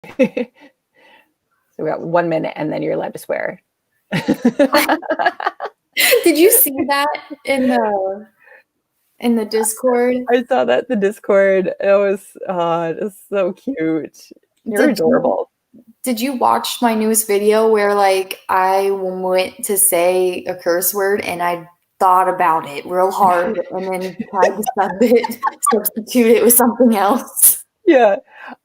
So we got 1 minute, and then you're allowed to swear. Did you see that in the Discord? I saw that in the Discord. It was so cute. You're adorable. Did you watch my newest video where like I went to say a curse word and I thought about it real hard and then tried to substitute it with something else? Yeah,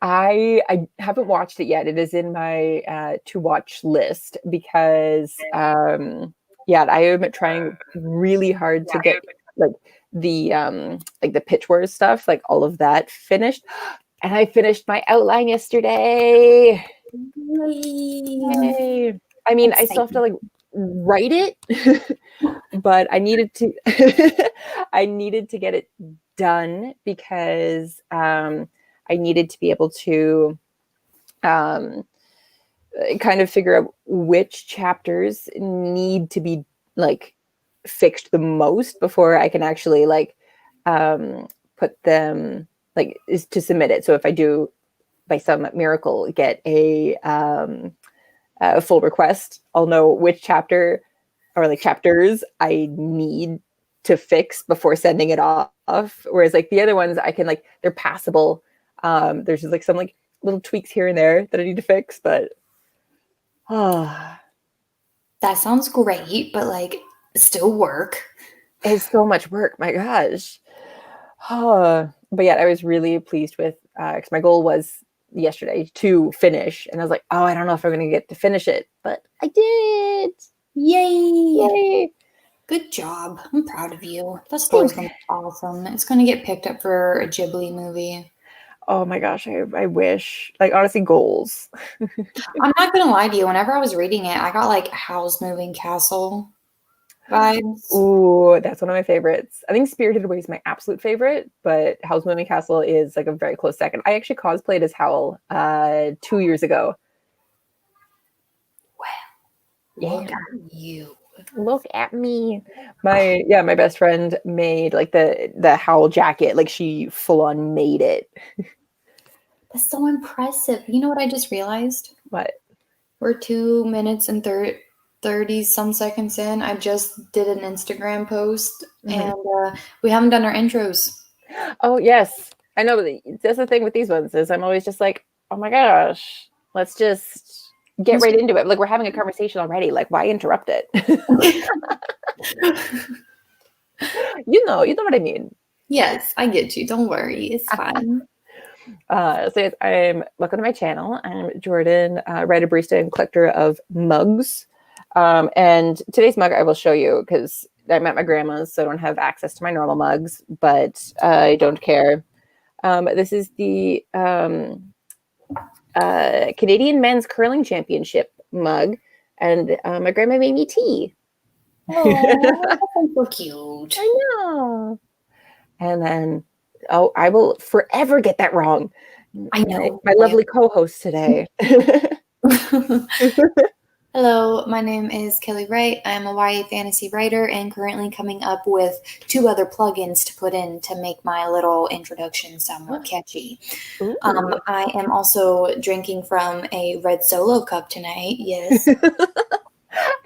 I haven't watched it yet. It is in my to watch list because yeah, I am trying really hard to get like the Pitch Wars stuff, like all of that finished. And I finished my outline yesterday. Yay. I mean, I still have to like write it, but I needed to I needed to get it done because I needed to be able to kind of figure out which chapters need to be like fixed the most before I can actually like put them like is to submit it. So if I do by some miracle get a full request, I'll know which chapter or like chapters I need to fix before sending it off. Whereas like the other ones I can like they're passable. There's just like some like little tweaks here and there that I need to fix, but that sounds great, but like still work. It's so much work. My gosh. But yeah, I was really pleased with because my goal was yesterday to finish, and I was like, oh, I don't know if I'm gonna get to finish it, but I did. Yay! Good job. I'm proud of you. That story's gonna be awesome. It's gonna get picked up for a Ghibli movie. Oh my gosh, I wish. Like honestly, goals. I'm not gonna lie to you. Whenever I was reading it, I got like Howl's Moving Castle vibes. Ooh, that's one of my favorites. I think Spirited Away is my absolute favorite, but Howl's Moving Castle is like a very close second. I actually cosplayed as Howl 2 years ago. Wow. Look at you. Look at me. My best friend made like the Howl jacket. Like she full on made it. That's so impressive. You know what I just realized? What? We're 2 minutes and 30 some seconds in. I just did an Instagram post and we haven't done our intros. Oh yes. I know, but that's the thing with these ones is I'm always just like, oh my gosh, let's just get right into it. Like we're having a conversation already. Like why interrupt it? You know what I mean. Yes, I get you. Don't worry. It's fine. So yes, welcome to my channel. I'm Jordan, writer, barista, and collector of mugs. And today's mug I will show you because I'm at my grandma's, so I don't have access to my normal mugs, but I don't care. This is the Canadian Men's Curling Championship mug, and my grandma made me tea. Oh, that's so cute. I know. And then, I will forever get that wrong. I know. My lovely co-host today. Hello, my name is Kelly Wright. I'm a YA fantasy writer and currently coming up with 2 other plugins to put in to make my little introduction somewhat catchy. I am also drinking from a red Solo cup tonight. Yes.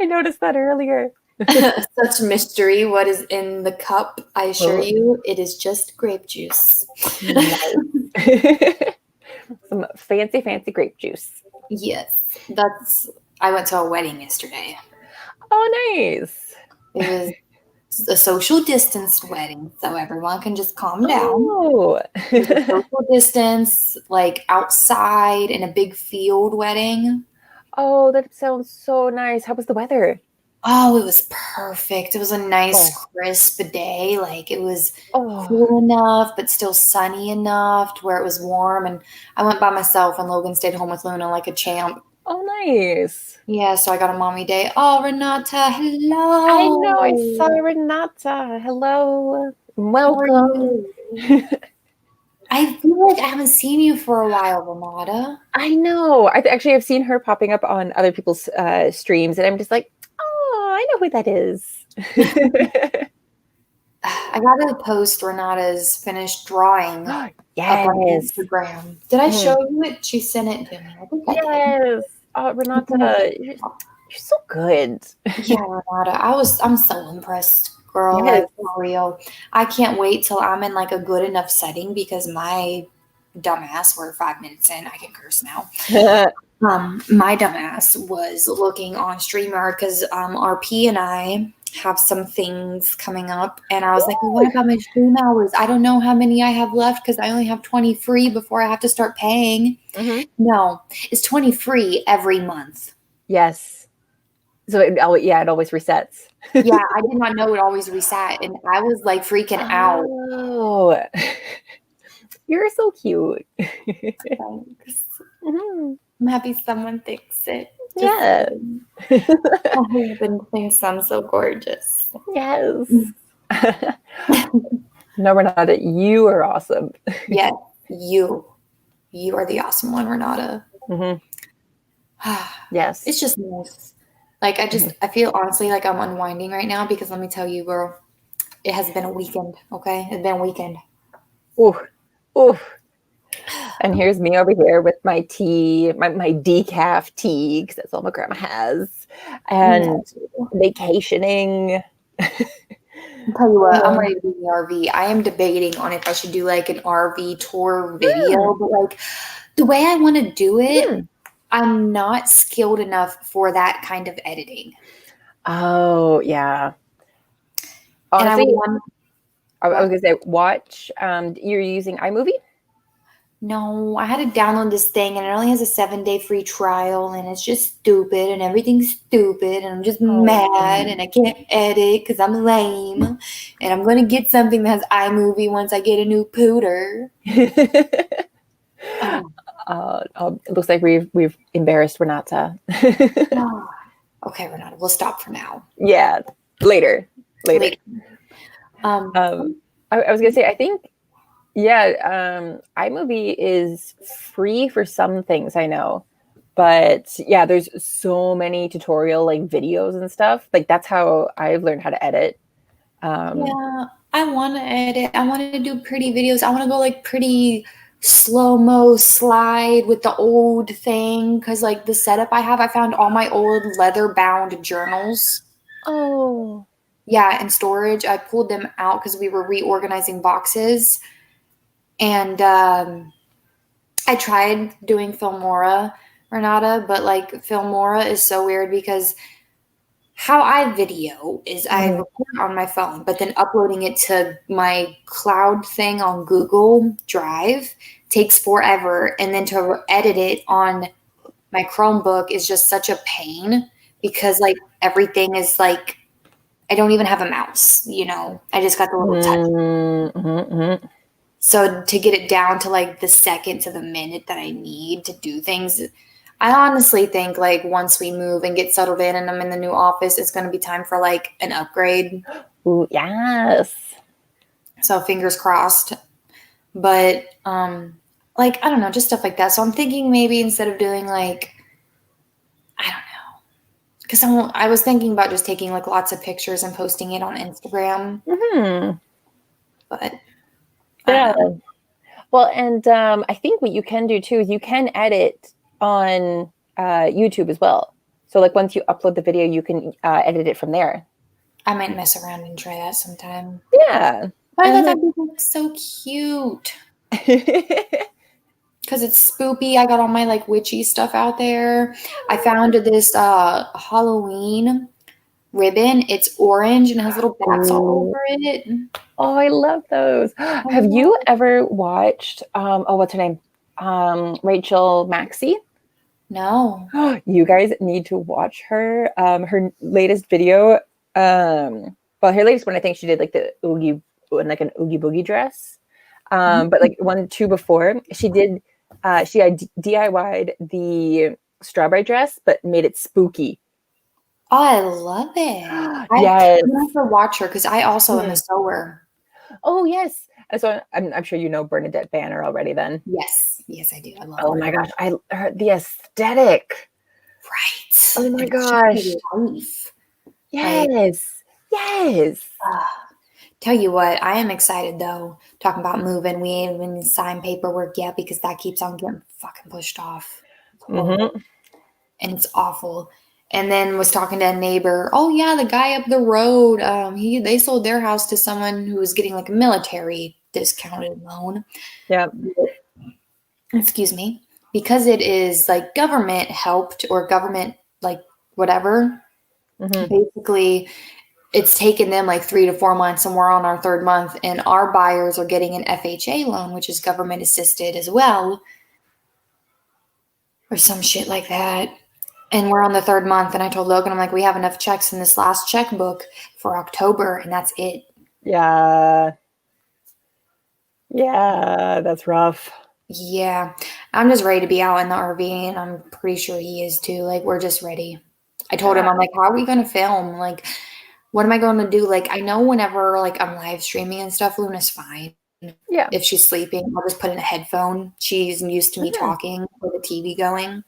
I noticed that earlier. Such mystery. What is in the cup? I assure you, it is just grape juice. Some fancy grape juice. Yes, I went to a wedding yesterday. Oh, nice. It was a social distanced wedding, so everyone can just calm down. Oh. Social distance, like outside in a big field wedding. Oh, that sounds so nice. How was the weather? Oh, it was perfect. It was a nice, crisp day. Like it was cool enough, but still sunny enough to where it was warm. And I went by myself, and Logan stayed home with Luna like a champ. Oh, nice. Yeah, so I got a mommy day. Oh, Renata, hello. I know. I saw Renata. Hello. Welcome. I feel like I haven't seen you for a while, Renata. I know. Actually, I've seen her popping up on other people's streams, and I'm just like, oh, I know who that is. I gotta post Renata's finished drawing up on Yes. Instagram. Did I show you it? She sent it to me. I think I did. Yes. Oh, Renata, you're so good. Yeah, Renata. I'm so impressed, girl. Yes. Like, for real. I can't wait till I'm in like a good enough setting because my dumbass, we're 5 minutes in, I can curse now. My dumbass was looking on StreamYard because RP and I have some things coming up, and I was like, well, what about my stream hours? I don't know how many I have left because I only have 20 free before I have to start paying. No, it's 20 free every month. Yes. So it always resets. Yeah, I did not know it always reset, and I was like freaking out. Oh, you're so cute. Thanks. I'm happy someone thinks it. Yeah. My husband thinks I'm so gorgeous. Yes. No, Renata, you are awesome. Yes, you are the awesome one, Renata. Yes. It's just nice. Like, I feel honestly like I'm unwinding right now because let me tell you, girl, it has been a weekend, okay? It's been a weekend. Ooh. And here's me over here with my tea, my decaf tea, because that's all my grandma has, and vacationing. I'll tell you what, I'm ready to be in the RV. I am debating on if I should do like an RV tour video, but like the way I want to do it, I'm not skilled enough for that kind of editing. Oh, yeah. Honestly, I was going to say, watch, you're using iMovie? No, I had to download this thing and it only has a 7-day free trial and it's just stupid and everything's stupid and I'm just mad and I can't edit because I'm lame and I'm going to get something that has iMovie once I get a new pooter. It looks like we've embarrassed Renata. Okay, Renata, we'll stop for now. Yeah, later. I was gonna say, I think, iMovie is free for some things, I know, but yeah, there's so many tutorial like videos and stuff. Like that's how I've learned how to edit. Yeah, I want to edit. I want to do pretty videos. I want to go like pretty slow-mo slide with the old thing because like the setup I have, I found all my old leather-bound journals. Oh. Yeah, in storage. I pulled them out because we were reorganizing boxes. And I tried doing Filmora, Renata, but like Filmora is so weird because how I video is I record on my phone, but then uploading it to my cloud thing on Google Drive takes forever. And then to edit it on my Chromebook is just such a pain because like everything is like, I don't even have a mouse, I just got the little touch. So to get it down to like the second to the minute that I need to do things, I honestly think like once we move and get settled in and I'm in the new office, it's going to be time for like an upgrade. Ooh, yes. So fingers crossed. But like, I don't know, just stuff like that. So I'm thinking maybe instead of doing like, I don't know. Because I was thinking about just taking like lots of pictures and posting it on Instagram. But yeah. Well, and I think what you can do too is you can edit on YouTube as well. So like once you upload the video, you can edit it from there. I might mess around and try that sometime. Yeah. But I thought that would look so cute. Because it's spoopy. I got all my like witchy stuff out there. I found this Halloween ribbon. It's orange and has little bats all over it. Oh, I love those. Have you ever watched, what's her name? Rachel Maxey? No. You guys need to watch her. Her latest video, her latest one, I think she did like the Oogie, like an Oogie Boogie dress. But like 2 before, she had DIY'd the strawberry dress, but made it spooky. Oh, I love it. Yes. I have to watch her because I also am a sewer. Oh, yes. So I'm sure you know Bernadette Banner already then. Yes, I do. I love her. My gosh, the aesthetic. Right. Oh my gosh. Life. Yes. Yes. Tell you what, I am excited though. Talking about moving, we ain't even signed paperwork yet because that keeps on getting fucking pushed off. It's horrible. Mm-hmm. And it's awful. And then was talking to a neighbor. Oh yeah, the guy up the road. They sold their house to someone who was getting like a military discounted loan. Yeah. Excuse me, because it is like government helped or government like whatever. Mm-hmm. Basically, it's taken them like 3 to 4 months, and we're on our third month, and our buyers are getting an FHA loan, which is government assisted as well, or some shit like that. And we're on the third month, and I told Logan, I'm like, we have enough checks in this last checkbook for October, and that's it. Yeah. Yeah, that's rough. Yeah, I'm just ready to be out in the RV, and I'm pretty sure he is too. Like, we're just ready. I told him, I'm like, how are we going to film? Like, what am I going to do? Like, I know whenever like I'm live streaming and stuff, Luna's fine. Yeah. If she's sleeping, I'll just put in a headphone. She's used to me talking with the TV going.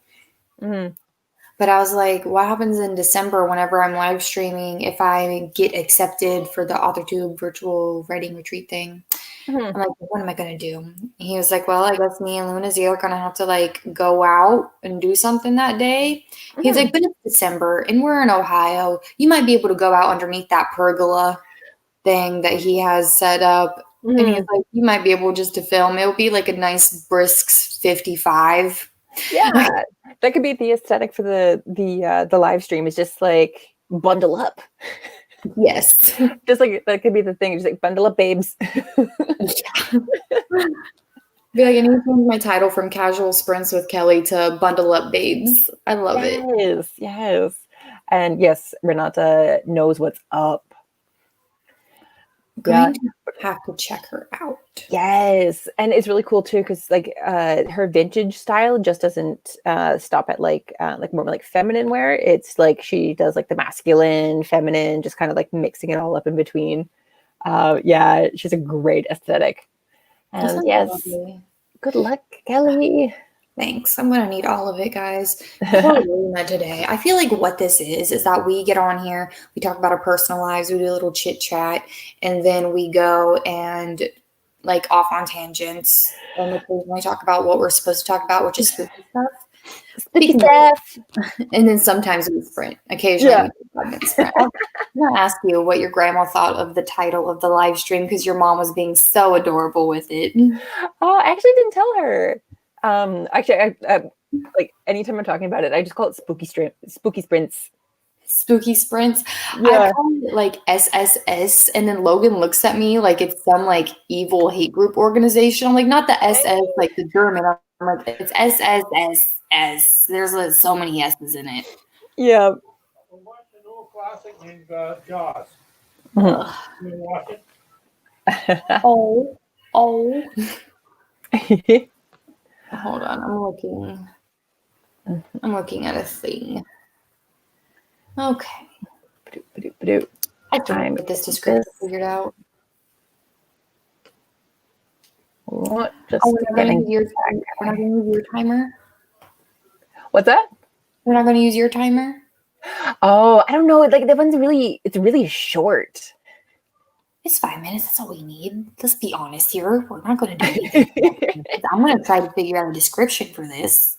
Mm-hmm. But I was like, what happens in December whenever I'm live streaming if I get accepted for the AuthorTube virtual writing retreat thing? Mm-hmm. I'm like, what am I going to do? And he was like, well, I guess me and Luna Z are going to have to like go out and do something that day. Mm-hmm. He's like, but it's December and we're in Ohio. You might be able to go out underneath that pergola thing that he has set up. Mm-hmm. And he's like, you might be able just to film. It'll be like a nice brisk 55. Yeah, that could be the aesthetic for the live stream. Is just like bundle up. Yes. Just like that could be the thing. Just like bundle up, babes. Yeah. Be like, I need to change my title from Casual Sprints with Kelly to Bundle Up Babes. I love it. Yes, yes, and yes, Renata knows what's up. Going to have to check her out. Yes, and it's really cool too because like her vintage style just doesn't stop at like more like feminine wear. It's like she does like the masculine, feminine, just kind of like mixing it all up in between. Yeah, she's a great aesthetic. And yes, lovely. Good luck, Kelly. Thanks. I'm going to need all of it, guys. Today, I feel like what this is that we get on here, we talk about our personal lives, we do a little chit chat, and then we go and like off on tangents and occasionally talk about what we're supposed to talk about, which is spooky stuff. Spooky stuff. And then sometimes we sprint. Occasionally we sprint. I'm going to ask you what your grandma thought of the title of the live stream because your mom was being so adorable with it. Oh, I actually didn't tell her. Actually, I like anytime I'm talking about it, I just call it spooky sprints. Spooky sprints. Yeah. I call it like SSS, and then Logan looks at me like it's some like evil hate group organization. I'm like, not the SS like the German. I'm like, it's SSSS. There's so many S's in it. Yeah. We're watching an old classic named Jaws. Mm-hmm. You watch it? Oh. Hold on, I'm looking at a thing. Okay. I have to get this description figured out. What? We're not going to use your timer. What's that? We're not going to use your timer. Oh, I don't know. Like that one's it's really short. It's 5 minutes. That's all we need. Let's be honest here. We're not going to do anything. I'm going to try to figure out a description for this.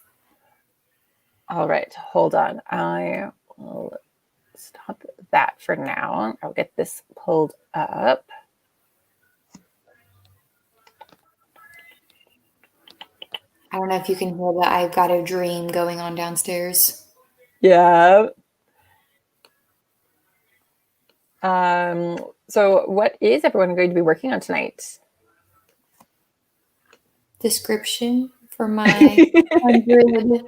All right. Hold on. I will stop that for now. I'll get this pulled up. I don't know if you can hear that. I've got a dream going on downstairs. Yeah. So what is everyone going to be working on tonight? Description for my 100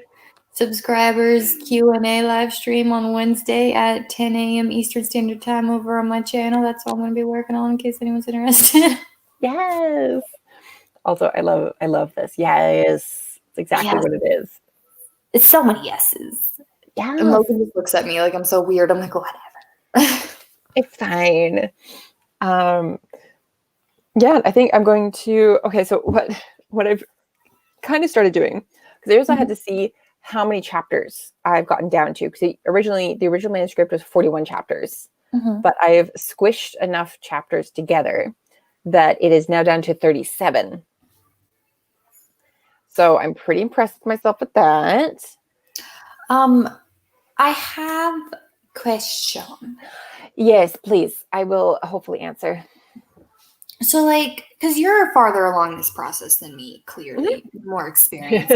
subscribers Q&A live stream on Wednesday at 10 a.m. Eastern Standard Time over on my channel. That's all I'm going to be working on in case anyone's interested. Yes. Also, I love this. Yes. It's exactly what it is. It's so many yeses. Yeah. And Logan just looks at me like I'm so weird. I'm like, whatever. It's fine. Yeah, I think I'm going to. Okay, so what I've kind of started doing, because I also had to see how many chapters I've gotten down to, because the original manuscript was 41 chapters. but I have squished enough chapters together that it is now down to 37. So I'm pretty impressed with myself with that. I have a question. Yes, please. I will hopefully answer. So, like, because you're farther along this process than me, clearly, more experience,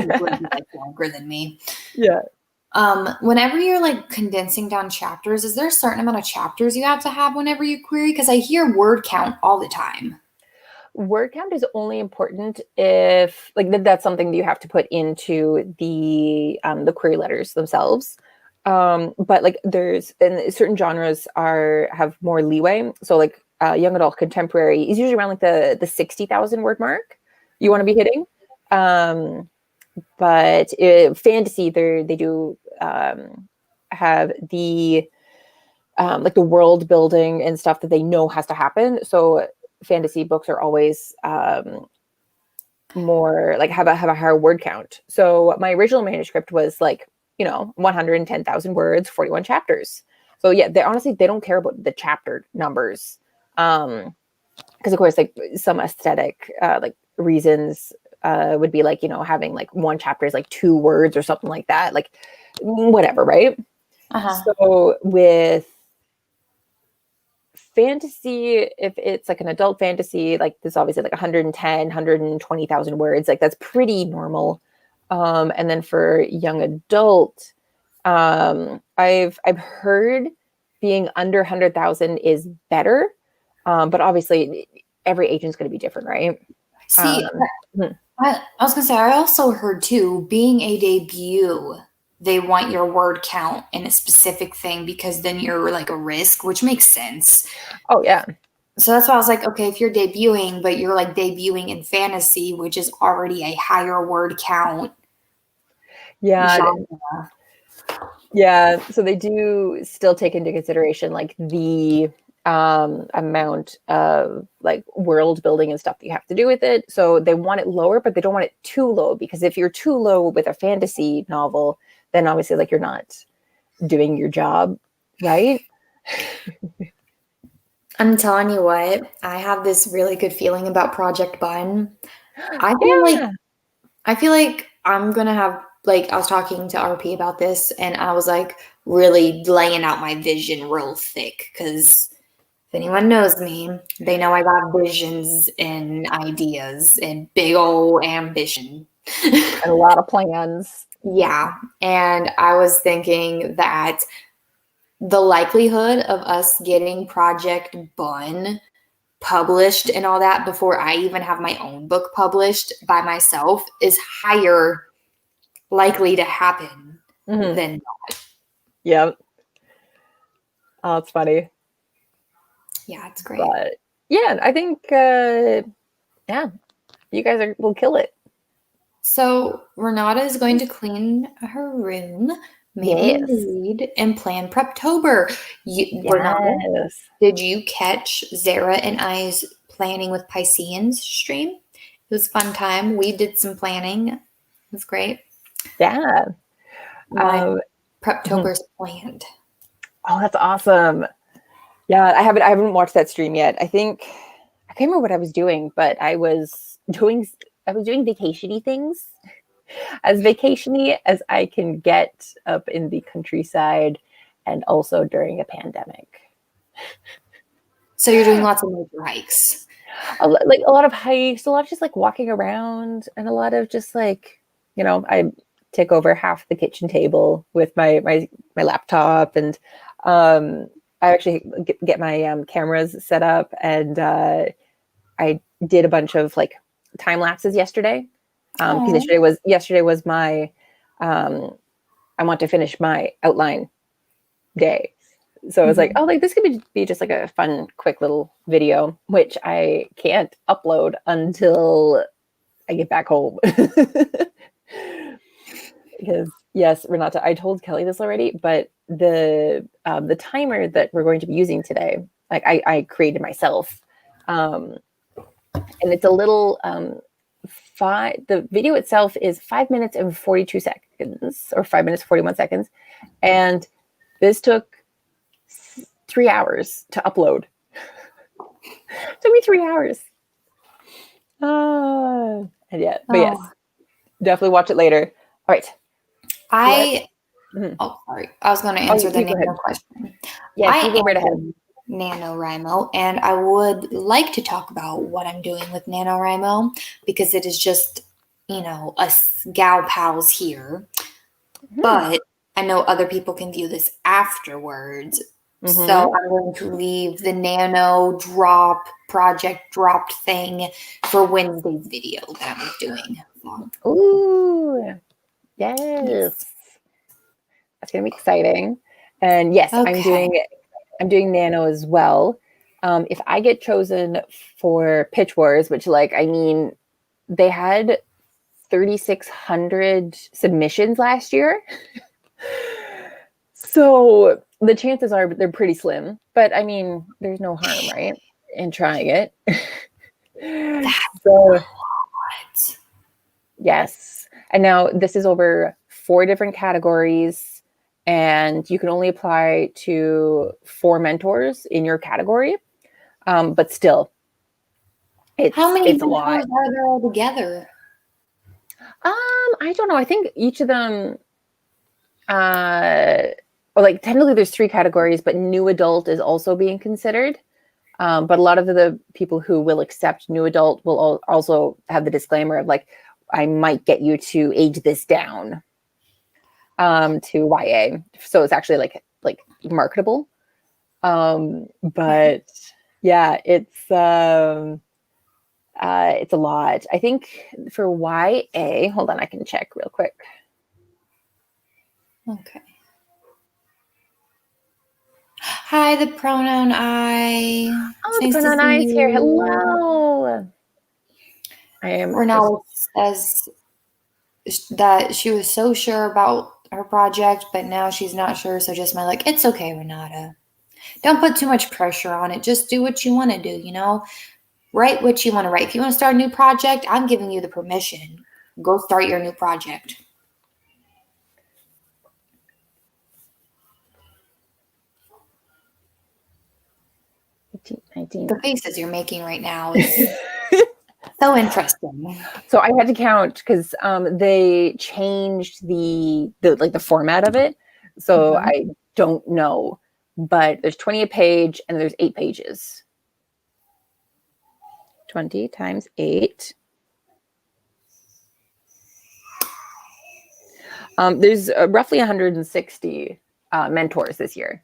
longer than me. Yeah. Whenever you're like condensing down chapters, is there a certain amount of chapters you have to have whenever you query? Because I hear word count all the time. Word count is only important if that's something that you have to put into the query letters themselves. But like there's and certain genres have more leeway. So like young adult contemporary is usually around like the 60,000 word mark you want to be hitting. But fantasy, they do have the like the world building and stuff that they know has to happen. So fantasy books are always more like have a higher word count. So my original manuscript was like 110,000 words, 41 chapters. So yeah, they don't care about the chapter numbers, because of course like some aesthetic like reasons would be like having like one chapter is like 2 words or something like that, like whatever, right? So with fantasy, if it's like an adult fantasy, like there's obviously like 110, 120,000 words, like that's pretty normal. And then for young adult, I've heard being under 100,000 is better, but obviously every agent's going to be different, right? See, I was gonna say I also heard too, being a debut, they want your word count in a specific thing because then you're like a risk, which makes sense. Oh yeah. So that's why I was like, okay, if you're debuting, but you're like debuting in fantasy, which is already a higher word count. Yeah. Genre. Yeah. So they do still take into consideration like the amount of like world building and stuff that you have to do with it. So they want it lower, but they don't want it too low, because if you're too low with a fantasy novel, then obviously like you're not doing your job, right? I'm telling you what, I have this really good feeling about Project Bun. I feel like I'm gonna have, like, I was talking to RP about this and I was like really laying out my vision real thick, because if anyone knows me, they know I got visions and ideas and big old ambition. And a lot of plans. Yeah. And I was thinking that the likelihood of us getting Project Bun published and all that before I even have my own book published by myself is higher likely to happen than not. Yep. Oh, it's funny. Yeah, it's great. But yeah, I think yeah, you guys will kill it. So Renata is going to clean her room, maybe read, and plan Preptober. Renata, did you catch Zara and I's planning with Pisceans stream? It was a fun time. We did some planning. It was great. Yeah. Preptober's planned. Oh, that's awesome. Yeah, I haven't watched that stream yet. I can't remember what I was doing, but I was doing vacation-y things. As vacation-y as I can get up in the countryside, and also during a pandemic. So you're doing lots of nature hikes. A lot of hikes, a lot of just like walking around, and a lot of just like, I take over half the kitchen table with my laptop, and I actually get my cameras set up, and I did a bunch of like time lapses yesterday, because yesterday was my I want to finish my outline day. So I was like, oh, like this could be just like a fun, quick little video, which I can't upload until I get back home. Because yes, Renata, I told Kelly this already, but the timer that we're going to be using today, like I created myself, and it's a little the video itself is 5 minutes and 42 seconds, or 5 minutes 41 seconds, and this took 3 hours to upload. Took me 3 hours. And yeah, but yes, definitely watch it later. All right. Oh, sorry. I was going to answer the nano question. Yes, you go right ahead. NaNoWriMo, and I would like to talk about what I'm doing with NaNoWriMo because it is just, us gal pals here. But I know other people can view this afterwards. So I'm going to leave the nano project dropped thing for Wednesday's video that I'm doing. Ooh, yes. That's gonna be exciting. And yes, Okay. I'm doing nano as well. If I get chosen for Pitch Wars, which they had 3,600 submissions last year. So the chances are they're pretty slim, but there's no harm, right, in trying it. So yes. And now this is over 4 different categories, and you can only apply to 4 mentors in your category. But still, how many it's a lot. are there all together? I don't know. I think each of them, technically there's 3 categories, but new adult is also being considered. But a lot of the people who will accept new adult will also have the disclaimer of I might get you to age this down to YA. So it's actually like marketable. But yeah, it's a lot. I think for YA, hold on, I can check real quick. Okay. Hi, the pronoun I. Oh, the pronoun I is here. Hello. Renata says that she was so sure about her project, but now she's not sure. So just it's okay, Renata. Don't put too much pressure on it. Just do what you want to do, Write what you want to write. If you want to start a new project, I'm giving you the permission. Go start your new project. The faces you're making right now is so interesting. So I had to count because they changed the format of it. So I don't know, but there's 20 a page and there's 8 pages. 20 times 8. There's roughly 160 mentors this year.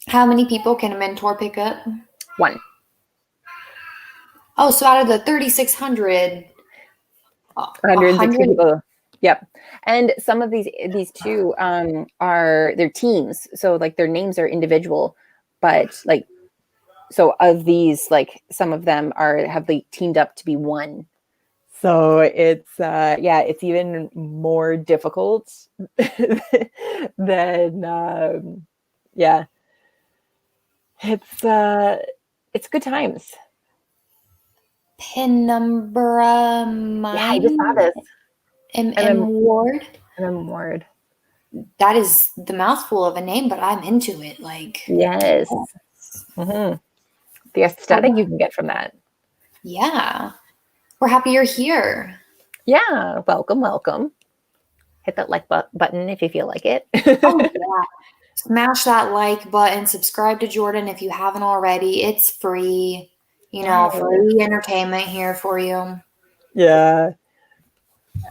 How many people can a mentor pick up? 1. Oh, so out of the 3,600, 160 people. Yep. And some of these 2 are their teams. So their names are individual, but so of these, some of them have teamed up to be 1. So it's it's even more difficult than it's good times. Penumbra Yeah, I just saw this. Ward. Ward. That is the mouthful of a name, but I'm into it. Yes. The aesthetic you can get from that. Yeah. We're happy you're here. Yeah. Welcome. Hit that like button if you feel like it. Oh, yeah. Smash that like button. Subscribe to Jordan if you haven't already. It's free. Free entertainment here for you. Yeah.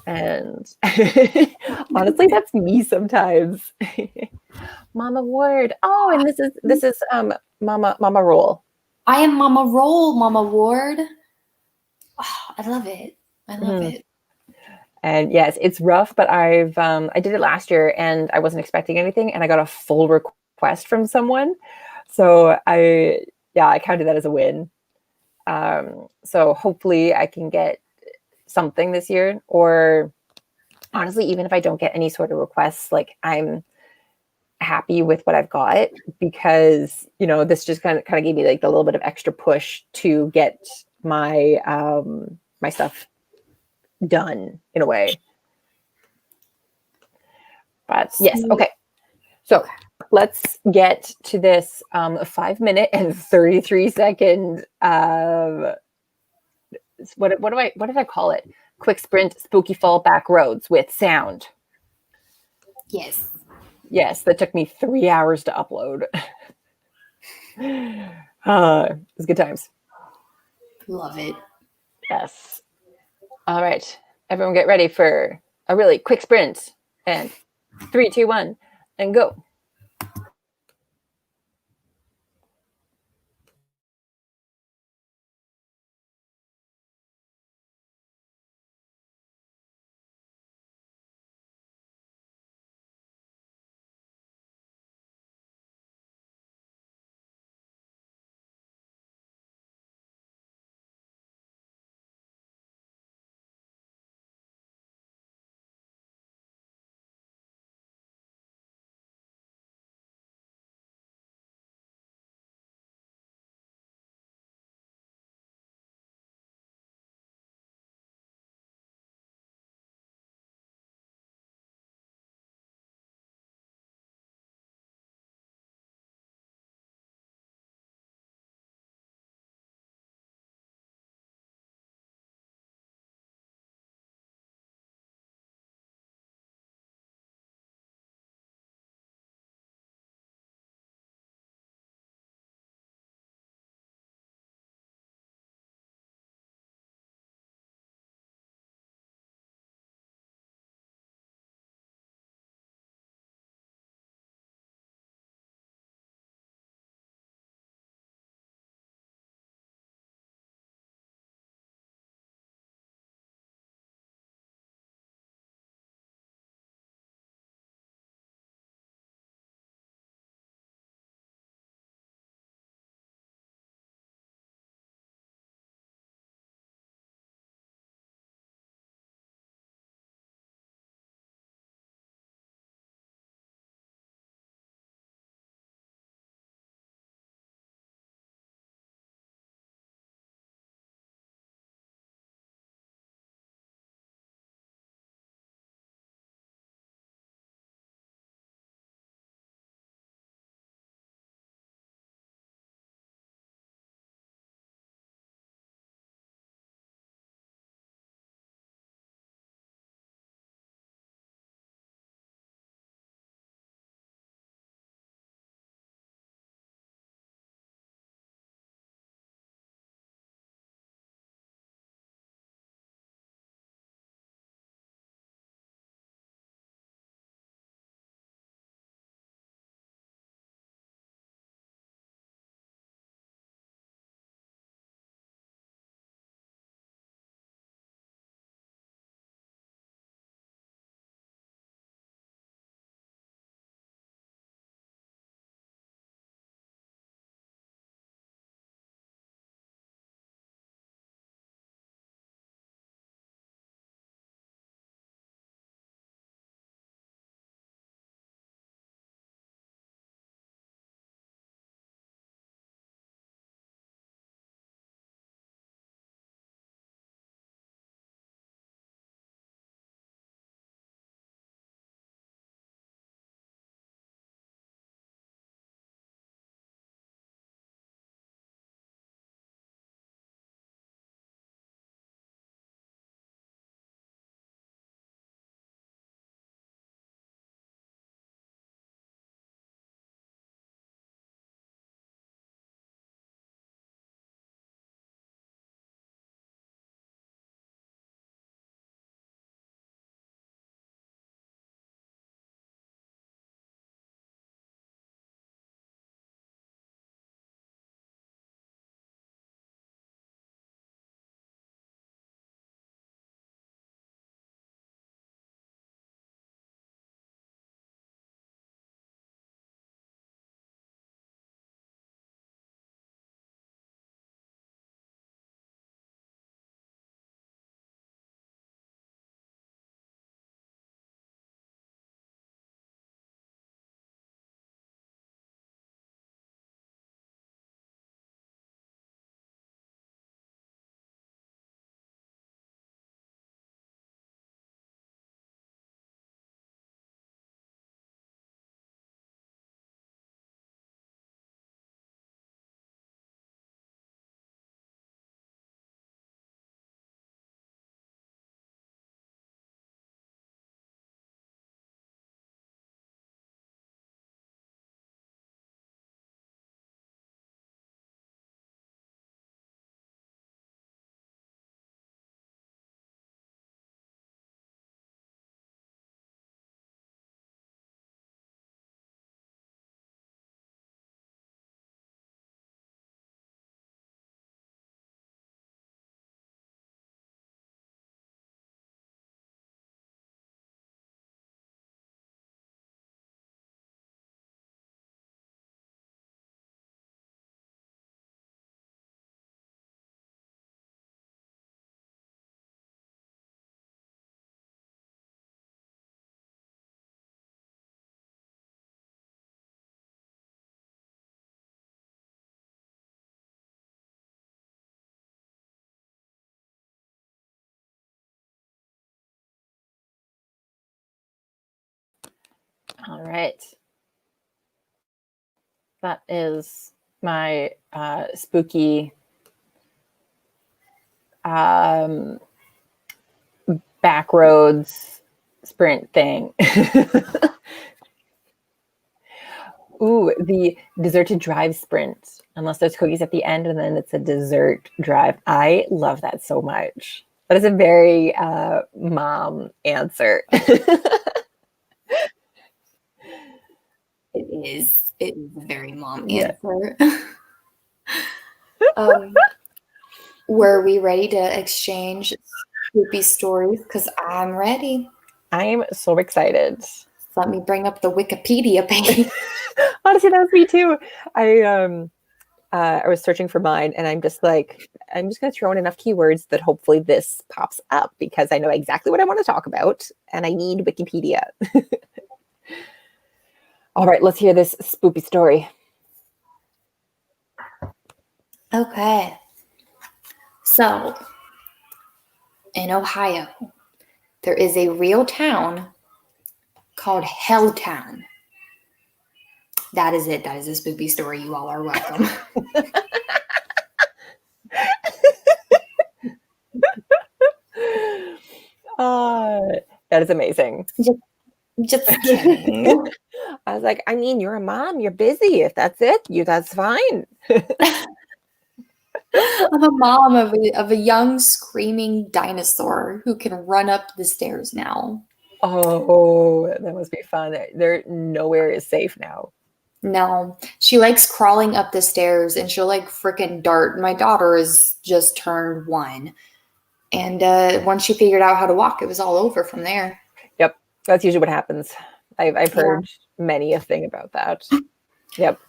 And honestly, that's me sometimes. Mama Ward. Oh, and this is Mama Roll. I am Mama Roll, Mama Ward. Oh, I love it. I love it. And yes, it's rough, but I did it last year and I wasn't expecting anything and I got a full request from someone. So I counted that as a win. So hopefully I can get something this year, or honestly, even if I don't get any sort of requests, I'm happy with what I've got, because this just kind of gave me the little bit of extra push to get my my stuff done in a way. But yes, okay. So let's get to this 5 minute and 33 second. What did I call it? Quick sprint, spooky fall back roads with sound. Yes. Yes, that took me 3 hours to upload. It was good times. Love it. Yes. All right. Everyone get ready for a really quick sprint. And 3, 2, 1, and go. All right. That is my spooky backroads sprint thing. Ooh, the deserted drive sprint. Unless there's cookies at the end and then it's a dessert drive. I love that so much. That is a very mom answer. It is. It is a very mom Yeah. answer. Were we ready to exchange spooky stories? Because I'm ready. I am so excited. Let me bring up the Wikipedia page. Honestly, that was me too. I was searching for mine, and I'm just going to throw in enough keywords that hopefully this pops up because I know exactly what I want to talk about, and I need Wikipedia. All right, let's hear this spooky story. Okay. So, in Ohio, there is a real town called Helltown. That is it. That is a spooky story. You all are welcome. That is amazing. Just kidding. I was like, I mean, you're a mom. You're busy. If that's it, that's fine. I'm a mom of a young screaming dinosaur who can run up the stairs now. Oh, that must be fun. There nowhere is safe now. No, she likes crawling up the stairs and she'll like frickin' dart. My daughter has just turned 1. And once she figured out how to walk, it was all over from there. Yep. That's usually what happens. I've heard many a thing about that. Yep.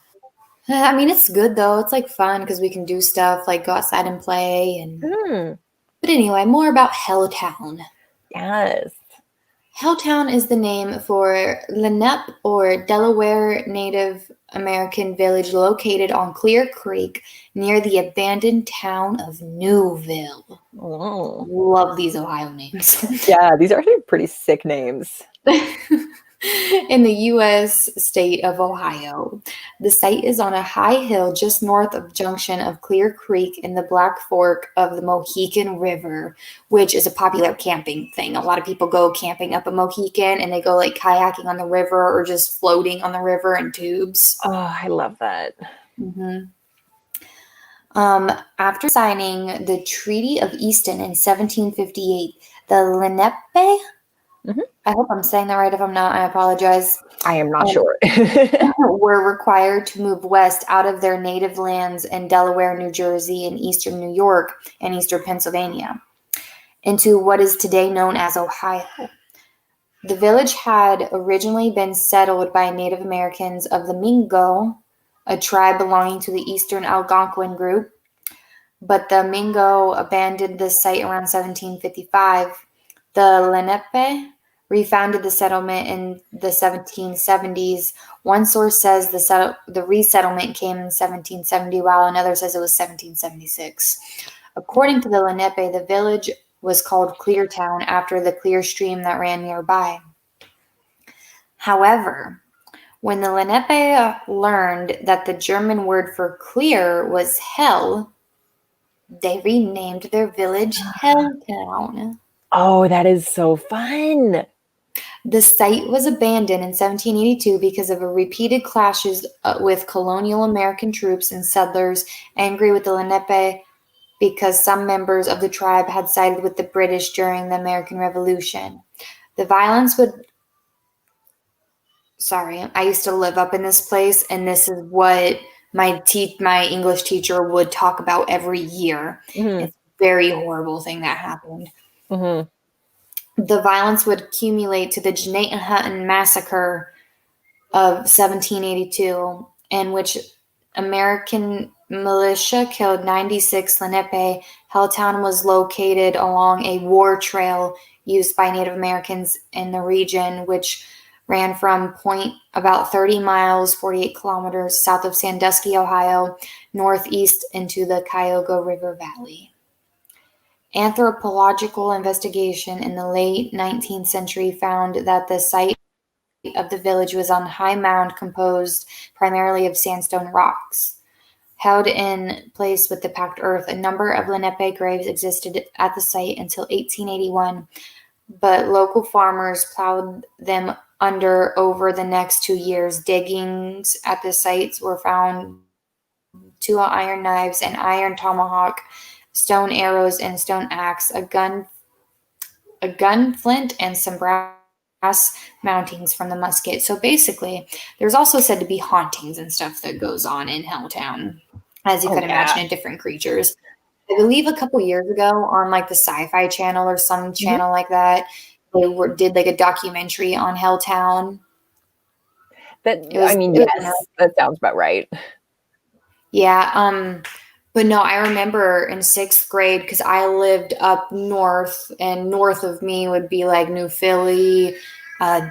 I mean, it's good though. It's like fun because we can do stuff like go outside and play. But anyway, more about Helltown. Yes. Helltown is the name for Lenape or Delaware Native American village located on Clear Creek near the abandoned town of Newville. Oh. Love these Ohio names. Yeah, these are actually pretty sick names. In the U.S. state of Ohio. The site is on a high hill just north of junction of Clear Creek in the Black Fork of the Mohican River, which is a popular camping thing. A lot of people go camping up a Mohican and they go like kayaking on the river or just floating on the river in tubes. Oh, I love that. Mm-hmm. After signing the Treaty of Easton in 1758, the Lenape, I hope I'm saying that right. If I'm not, I apologize. I am not sure. Were required to move west out of their native lands in Delaware, New Jersey, and eastern New York and eastern Pennsylvania into what is today known as Ohio. The village had originally been settled by Native Americans of the Mingo, a tribe belonging to the Eastern Algonquin group, but the Mingo abandoned the site around 1755. The Lenape refounded the settlement in the 1770s. One source says the resettlement came in 1770, while another says it was 1776. According to the Lenape, the village was called Cleartown after the clear stream that ran nearby. However, when the Lenape learned that the German word for clear was hell, they renamed their village Helltown. Oh, that is so fun. The site was abandoned in 1782 because of repeated clashes with colonial American troops and settlers angry with the Lenape because some members of the tribe had sided with the British during the American Revolution. The violence would... Sorry, I used to live up in this place, and this is what my English teacher would talk about every year. Mm-hmm. It's a very horrible thing that happened. Mm-hmm. The violence would accumulate to the Janata Massacre of 1782, in which American militia killed 96 Lenape. Helltown was located along a war trail used by Native Americans in the region, which ran from point about 30 miles, 48 kilometers south of Sandusky, Ohio, northeast into the Cuyahoga River Valley. Anthropological investigation in the late 19th century found that the site of the village was on a high mound composed primarily of sandstone rocks. Held in place with the packed earth, a number of Lenape graves existed at the site until 1881, but local farmers plowed them under over the next 2 years. Diggings at the sites were found 2 iron knives, an iron tomahawk, stone arrows and stone axe, a gun flint, and some brass mountings from the musket. So basically, there's also said to be hauntings and stuff that goes on in Helltown, as you could imagine, in different creatures. I believe a couple years ago on like the Sci-Fi Channel or some channel like that, they did like a documentary on Helltown. Yes, that sounds about right. Yeah. But no, I remember in 6th grade, because I lived up north, and north of me would be like New Philly,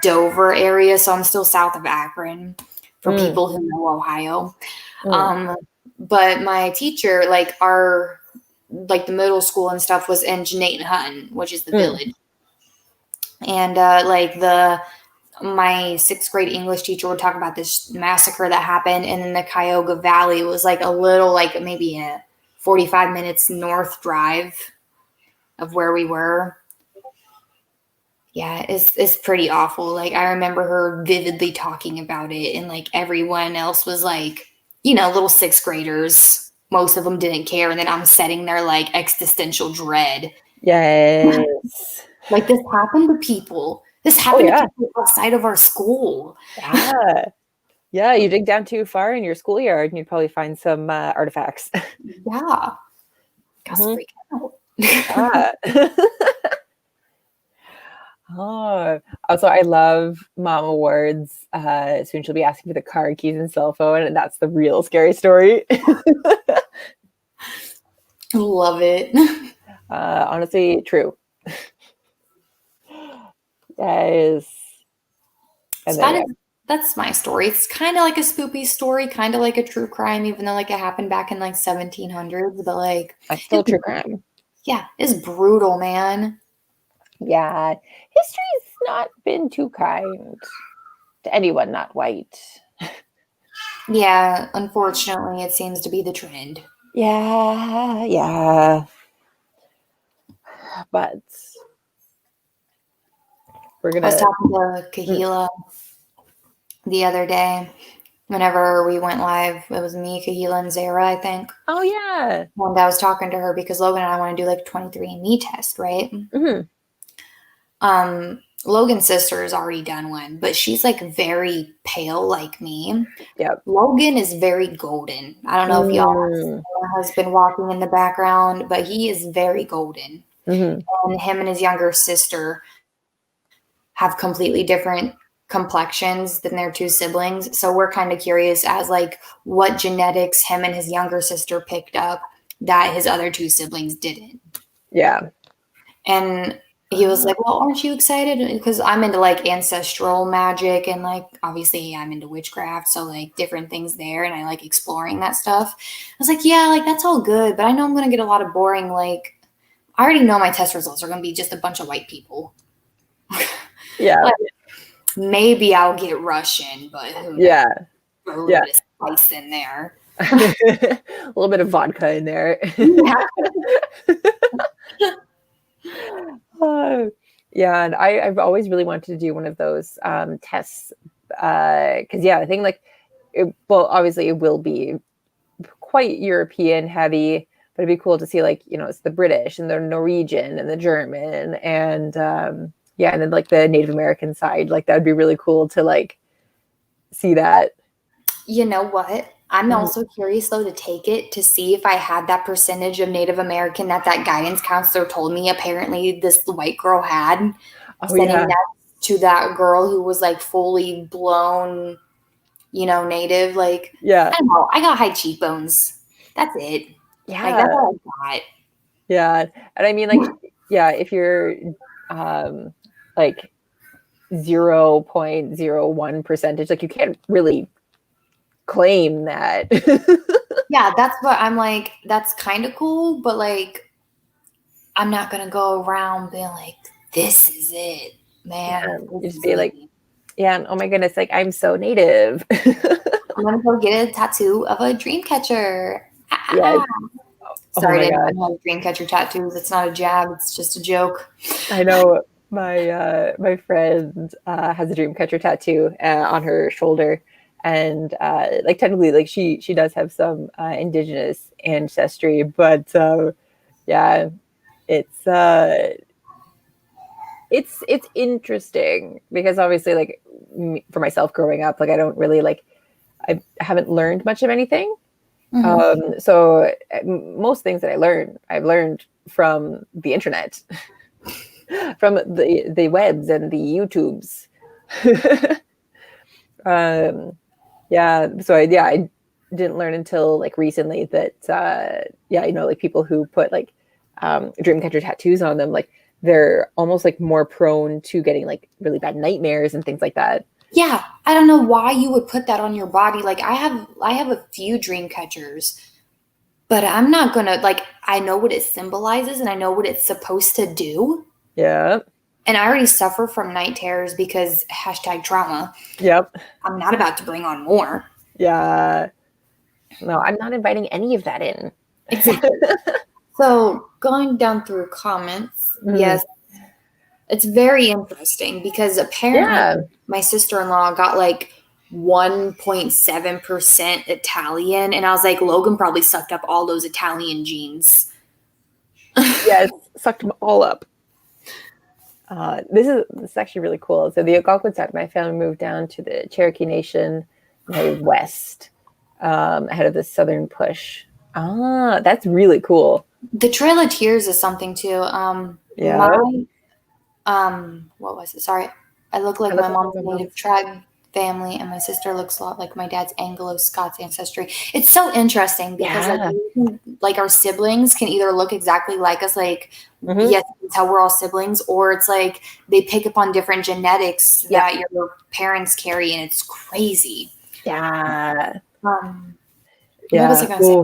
Dover area. So I'm still south of Akron for people who know Ohio. But my teacher, like the middle school and stuff, was in Jeanette-Hutton, which is the village. And my 6th grade English teacher would talk about this massacre that happened, and then the Cuyahoga Valley was like a little, like maybe a 45 minutes north drive of where we were. Yeah, it's pretty awful. Like, I remember her vividly talking about it, and like everyone else was like, little 6th graders. Most of them didn't care, and then I'm sitting there like existential dread. Yes. Like, this happened to people. This happened to people outside of our school. Yeah. Yeah, you dig down too far in your schoolyard and you'd probably find some artifacts. Yeah. Got freak out. Also, I love Mama Ward's. Soon she'll be asking for the car keys and cell phone, and that's the real scary story. Love it. Honestly, true. Yes. So that's my story. It's kind of like a spoopy story, kind of like a true crime, even though like it happened back in like 1700s, but like that's still true crime. Yeah, it's brutal, man. Yeah, history's not been too kind to anyone not white. Yeah, unfortunately, it seems to be the trend. Yeah. But I was talking to Kahila the other day. Whenever we went live, it was me, Kahila, and Zara, I think. Oh, yeah. And I was talking to her because Logan and I want to do like a 23andMe test, right? Logan's sister has already done one, but she's like very pale like me. Yep. Logan is very golden. I don't know if y'all see my husband walking in the background, but he is very golden. And him and his younger sister have completely different complexions than their 2 siblings. So we're kind of curious as like what genetics him and his younger sister picked up that his other 2 siblings didn't. Yeah. And he was like, well, aren't you excited? Because I'm into like ancestral magic and like obviously I'm into witchcraft. So like different things there. And I like exploring that stuff. I was like, yeah, like that's all good. But I know I'm going to get a lot of boring, like I already know my test results are going to be just a bunch of white people. Yeah. Like, maybe I'll get Russian, but who knows? Yeah. A little bit of spice in there. A little bit of vodka in there. Yeah, and I've always really wanted to do one of those tests because I think like obviously it will be quite European heavy, but it'd be cool to see like it's the British and the Norwegian and the German and and then like the Native American side, like that would be really cool to like see that. You know what? I'm also curious though to take it to see if I had that percentage of Native American that guidance counselor told me apparently this white girl had. Sending that to that girl who was like fully blown, Native. Like, I don't know. I got high cheekbones. That's it. Yeah. Like, that's all I got. Yeah. And I mean, like, if you're like 0.01%, like you can't really claim that. Yeah, that's what I'm like, that's kind of cool, but like I'm not gonna go around being like, this is it, man. Just be like, Yeah. And oh my goodness, like I'm so native. I'm gonna go get a tattoo of a dream catcher. Yes. Oh Sorry my to gosh. anyone who has dream catcher tattoos. It's not a jab. It's just a joke. I know my friend has a dream catcher tattoo on her shoulder, and like technically, like she does have some indigenous ancestry, but yeah, it's uh, it's interesting because obviously, like for myself growing up, like I don't really like I haven't learned much of anything. So most things that I've learned from the internet. From the webs and the YouTubes. Yeah, so I didn't learn until like recently that yeah, like people who put like dreamcatcher tattoos on them, like they're almost like more prone to getting like really bad nightmares and things like that. Yeah, I don't know why you would put that on your body. Like I have a few dream catchers, but I'm not gonna like I know what it symbolizes and I know what it's supposed to do. Yeah. And I already suffer from night terrors because #trauma. Yep. I'm not about to bring on more. Yeah. No, I'm not inviting any of that in. Exactly. So going down through comments, yes, it's very interesting because apparently my sister-in-law got like 1.7% Italian, and I was like, Logan probably sucked up all those Italian genes. Yes, sucked them all up. This is actually really cool. So the Algonquin side of my family moved down to the Cherokee Nation west ahead of the southern push. Ah, that's really cool. The Trail of Tears is something too. Yeah. What was it? Sorry. I look like my mom's native tribe family, and my sister looks a lot like my dad's Anglo-Scots ancestry. It's so interesting because like our siblings can either look exactly like us, like yes, it's how we're all siblings, or it's like they pick up on different genetics that your parents carry, and it's crazy. Yeah. What was I gonna say?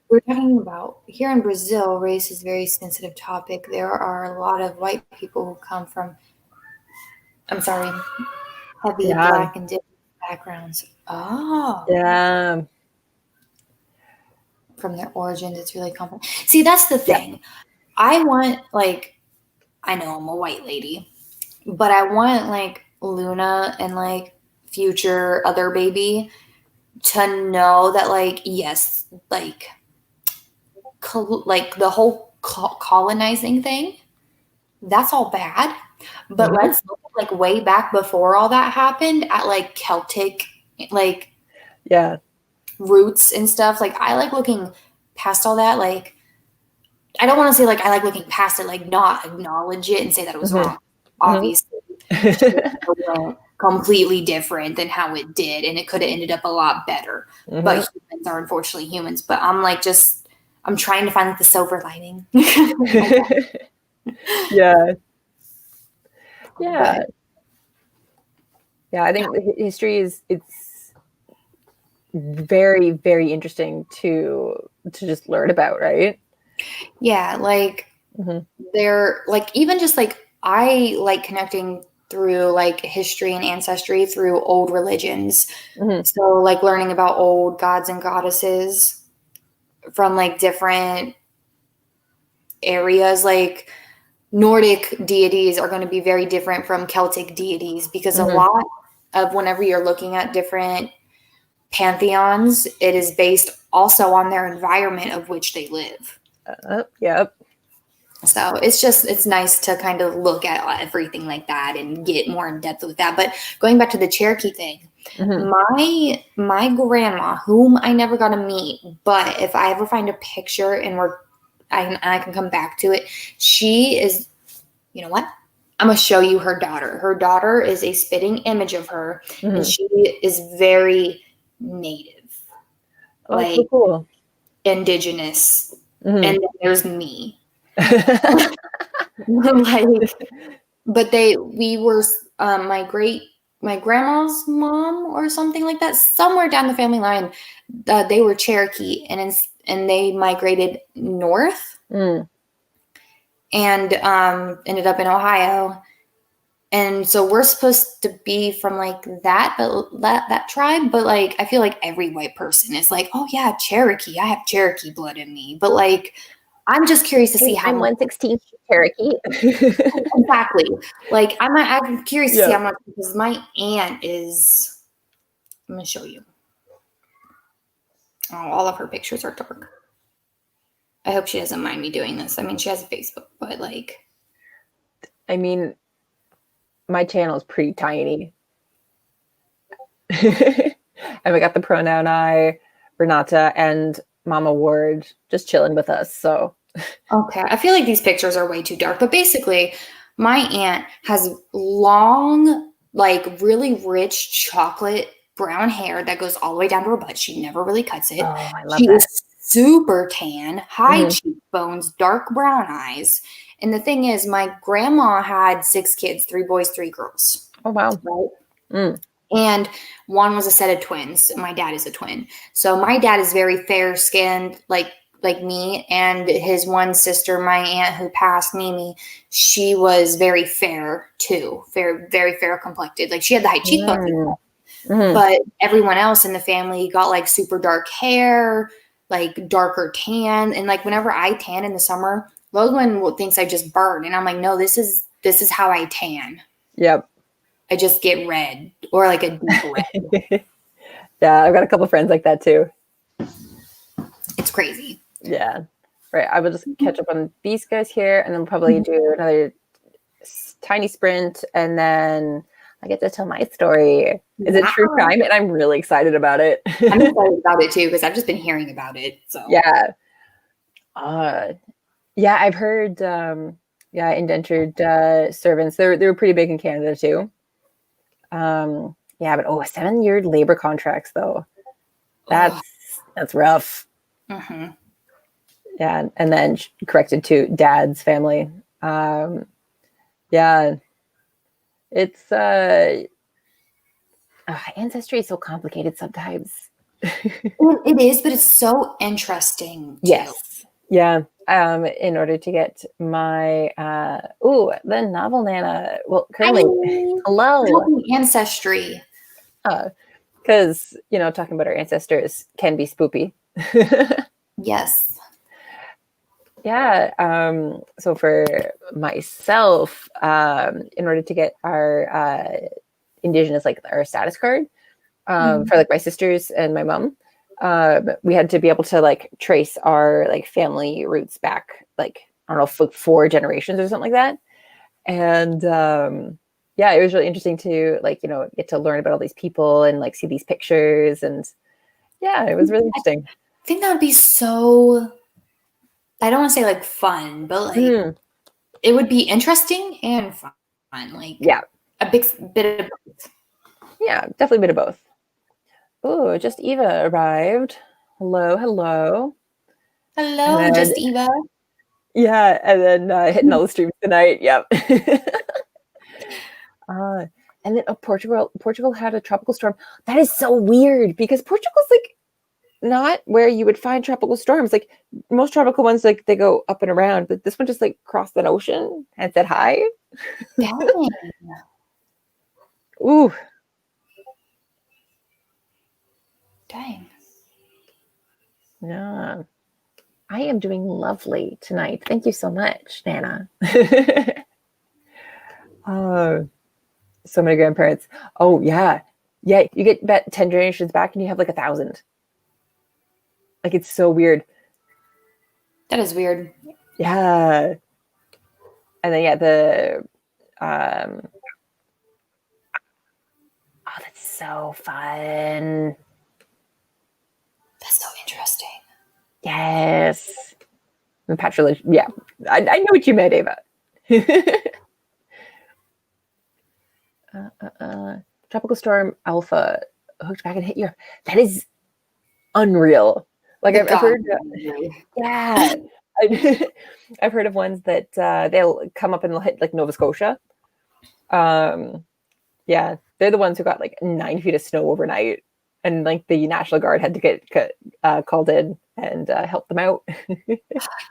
We're talking about here in Brazil, race is a very sensitive topic. There are a lot of white people who come from, heavy Black and different backgrounds. Oh. Yeah. From their origins, it's really complex. See, that's the thing. Yeah. I want, like, I know I'm a white lady, but I want, like, Luna and, like, future other baby to know that, like, yes, like the whole colonizing thing, that's all bad. But let's look like way back before all that happened at like Celtic, like roots and stuff. Like I like looking past all that. Like I don't want to say like I like looking past it, like not acknowledge it and say that it was wrong. Obviously, completely different than how it did, and it could have ended up a lot better. But humans are unfortunately humans. But I'm like I'm trying to find like the silver lining. Yeah. Yeah. Yeah, I think history it's very, very interesting to just learn about, right? Yeah, like they're like even just like I like connecting through like history and ancestry through old religions. So like learning about old gods and goddesses from like different areas, like Nordic deities are going to be very different from Celtic deities because a lot of whenever you're looking at different pantheons, it is based also on their environment of which they live. Yep. So it's nice to kind of look at everything like that and get more in depth with that. But going back to the Cherokee thing, my grandma, whom I never got to meet, but if I ever find a picture and I can come back to it, she is, you know what? I'm going to show you her daughter. Her daughter is a spitting image of her, and she is very native, like so cool. Indigenous. And then there's me. Like, but we were my grandma's mom or something like that, somewhere down the family line. They were Cherokee, and they migrated north and ended up in Ohio. And so we're supposed to be from like that tribe, but like I feel like every white person is like, oh yeah, Cherokee. I have Cherokee blood in me. But like I'm just curious to see how I'm 1/16 Cherokee. exactly. Like I'm curious to see Yeah. how much, because my aunt is. I'm gonna show you. Oh, all of her pictures are dark. I hope she doesn't mind me doing this. I mean, she has a Facebook, but like. I mean, my channel is pretty tiny. And we got the pronoun I, Renata, and Mama Ward just chilling with us. So Okay, I feel like these pictures are way too dark, but basically, my aunt has long, like really rich chocolate brown hair that goes all the way down to her butt. She never really cuts it. I love She that. is super tan, high Mhm. cheekbones, dark brown eyes. And the thing is, my grandma had 6 kids, 3 boys, 3 girls. Oh wow. Right? Mm. And one was a set of twins. My dad is a twin. So my dad is very fair skinned, like me, and his one sister, my aunt who passed, Mimi, she was very fair too, very fair complected. Like she had the high cheekbones, but everyone else in the family got like super dark hair, like darker tan, and like whenever I tan in the summer, Logan thinks I just burn, and I'm like, no, this is how I tan. Yep. I just get red, or like a deep red. Yeah, I've got a couple of friends like that too. It's crazy. Yeah. Right. I will just catch up on these guys here and then probably do another tiny sprint, and then I get to tell my story. Is it true crime? And I'm really excited about it. I'm excited about it too, because I've just been hearing about it. So Yeah. Yeah, I've heard indentured servants. They were pretty big in Canada too. Yeah, but 7-year labor contracts though. That's rough. Mm-hmm. Yeah, and then corrected to dad's family. Yeah, it's ancestry is so complicated sometimes. It is, but it's so interesting too. Yes. Yeah. In order to get my the novel Nana. Well, currently, hello. Ancestry. Because talking about our ancestors can be spoopy. Yes. Yeah. So for myself, in order to get our Indigenous, like our status card, for like my sisters and my mom, we had to be able to like trace our like family roots back, like I don't know, 4 generations or something like that. And yeah, it was really interesting to like get to learn about all these people and like see these pictures, and yeah, it was really interesting. I think that would be so. I don't want to say like fun, but like it would be interesting and fun. Like a big bit of both. Yeah, definitely a bit of both. Oh, just Eva arrived. Hello. Hello, just Eva. Yeah, and then hitting all the streams tonight. Yep. And then Portugal had a tropical storm. That is so weird because Portugal's like not where you would find tropical storms. Like most tropical ones, like they go up and around, but this one just like crossed an ocean and said hi. Dang. Ooh. Dang. Yeah. I am doing lovely tonight. Thank you so much, Nana. So many grandparents. Oh yeah. Yeah, you get about 10 generations back and you have like 1,000. Like it's so weird. That is weird. Yeah. And then oh, that's so fun. That's so interesting. Yes. And patrilineage. Yeah. I know what you meant, Ava. Tropical storm Alpha hooked back and hit Europe. That is unreal. Like I've heard, yeah, I've heard of ones that they'll come up and they'll hit like Nova Scotia. Yeah, they're the ones who got like 9 feet of snow overnight, and like the National Guard had to get called in and help them out.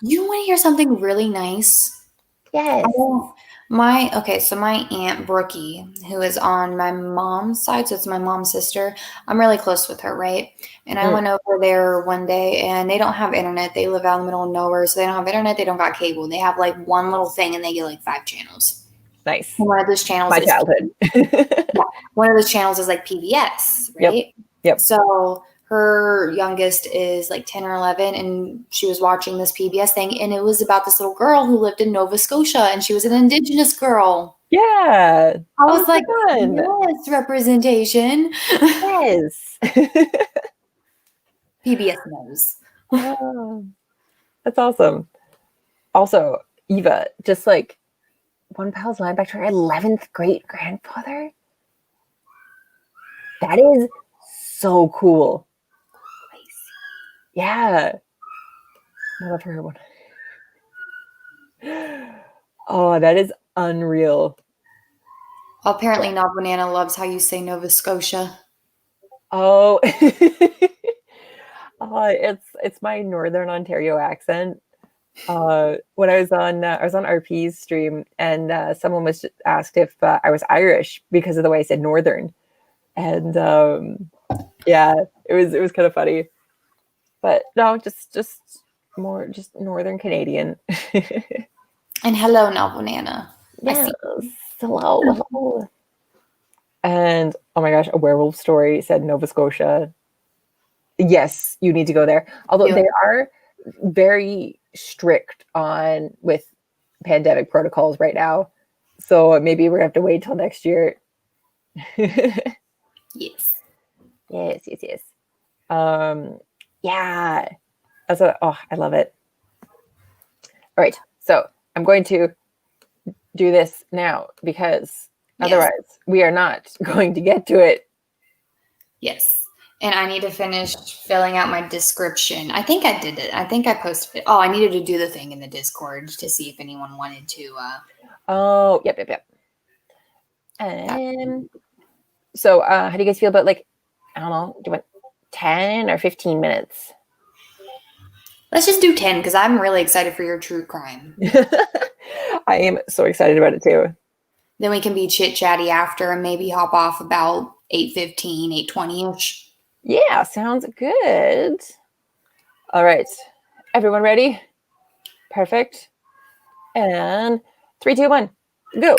You want to hear something really nice? Yes. So my aunt Brookie, who is on my mom's side, so it's my mom's sister. I'm really close with her, right? And I Mm. went over there one day, and they don't have internet. They live out in the middle of nowhere, so they don't have internet. They don't got cable. They have like one little thing, and they get like 5 channels. Nice. And one of those channels My is childhood. yeah, one of those channels is like PBS, Yep. right? Yep. So her youngest is like 10 or 11, and she was watching this PBS thing, and it was about this little girl who lived in Nova Scotia, and she was an Indigenous girl. Yeah. I Oh, was like, fun. yes, representation. Yes. PBS knows. Oh, that's awesome. Also, Eva, just like one pal's line back to her 11th great grandfather. That is so cool. Yeah. I love her one. Oh, that is unreal. Apparently, Knob Banana loves how you say Nova Scotia. Oh, it's my Northern Ontario accent. When I was on RP's stream, and someone was asked if I was Irish because of the way I said Northern, and yeah, it was kind of funny. But no, just more just Northern Canadian. And hello, Knob Banana. I Yes, see. hello, hello. And oh my gosh, a werewolf story said Nova Scotia. Yes, you need to go there. Although they are very strict on with pandemic protocols right now. So maybe we're gonna have to wait till next year. Yes. Yes. Yeah. I love it. All right. So I'm going to do this now because otherwise we are not going to get to it. Yes. And I need to finish filling out my description. I think I did it. I think I posted it. Oh, I needed to do the thing in the Discord to see if anyone wanted to. Oh, yep. So how do you guys feel about like, I don't know, do you want 10 or 15 minutes? Let's just do 10 because I'm really excited for your true crime. I am so excited about it too. Then we can be chit-chatty after and maybe hop off about 8:15, 8:20-ish. Yeah, sounds good. All right. Everyone ready? Perfect. And 3, 2, 1, go.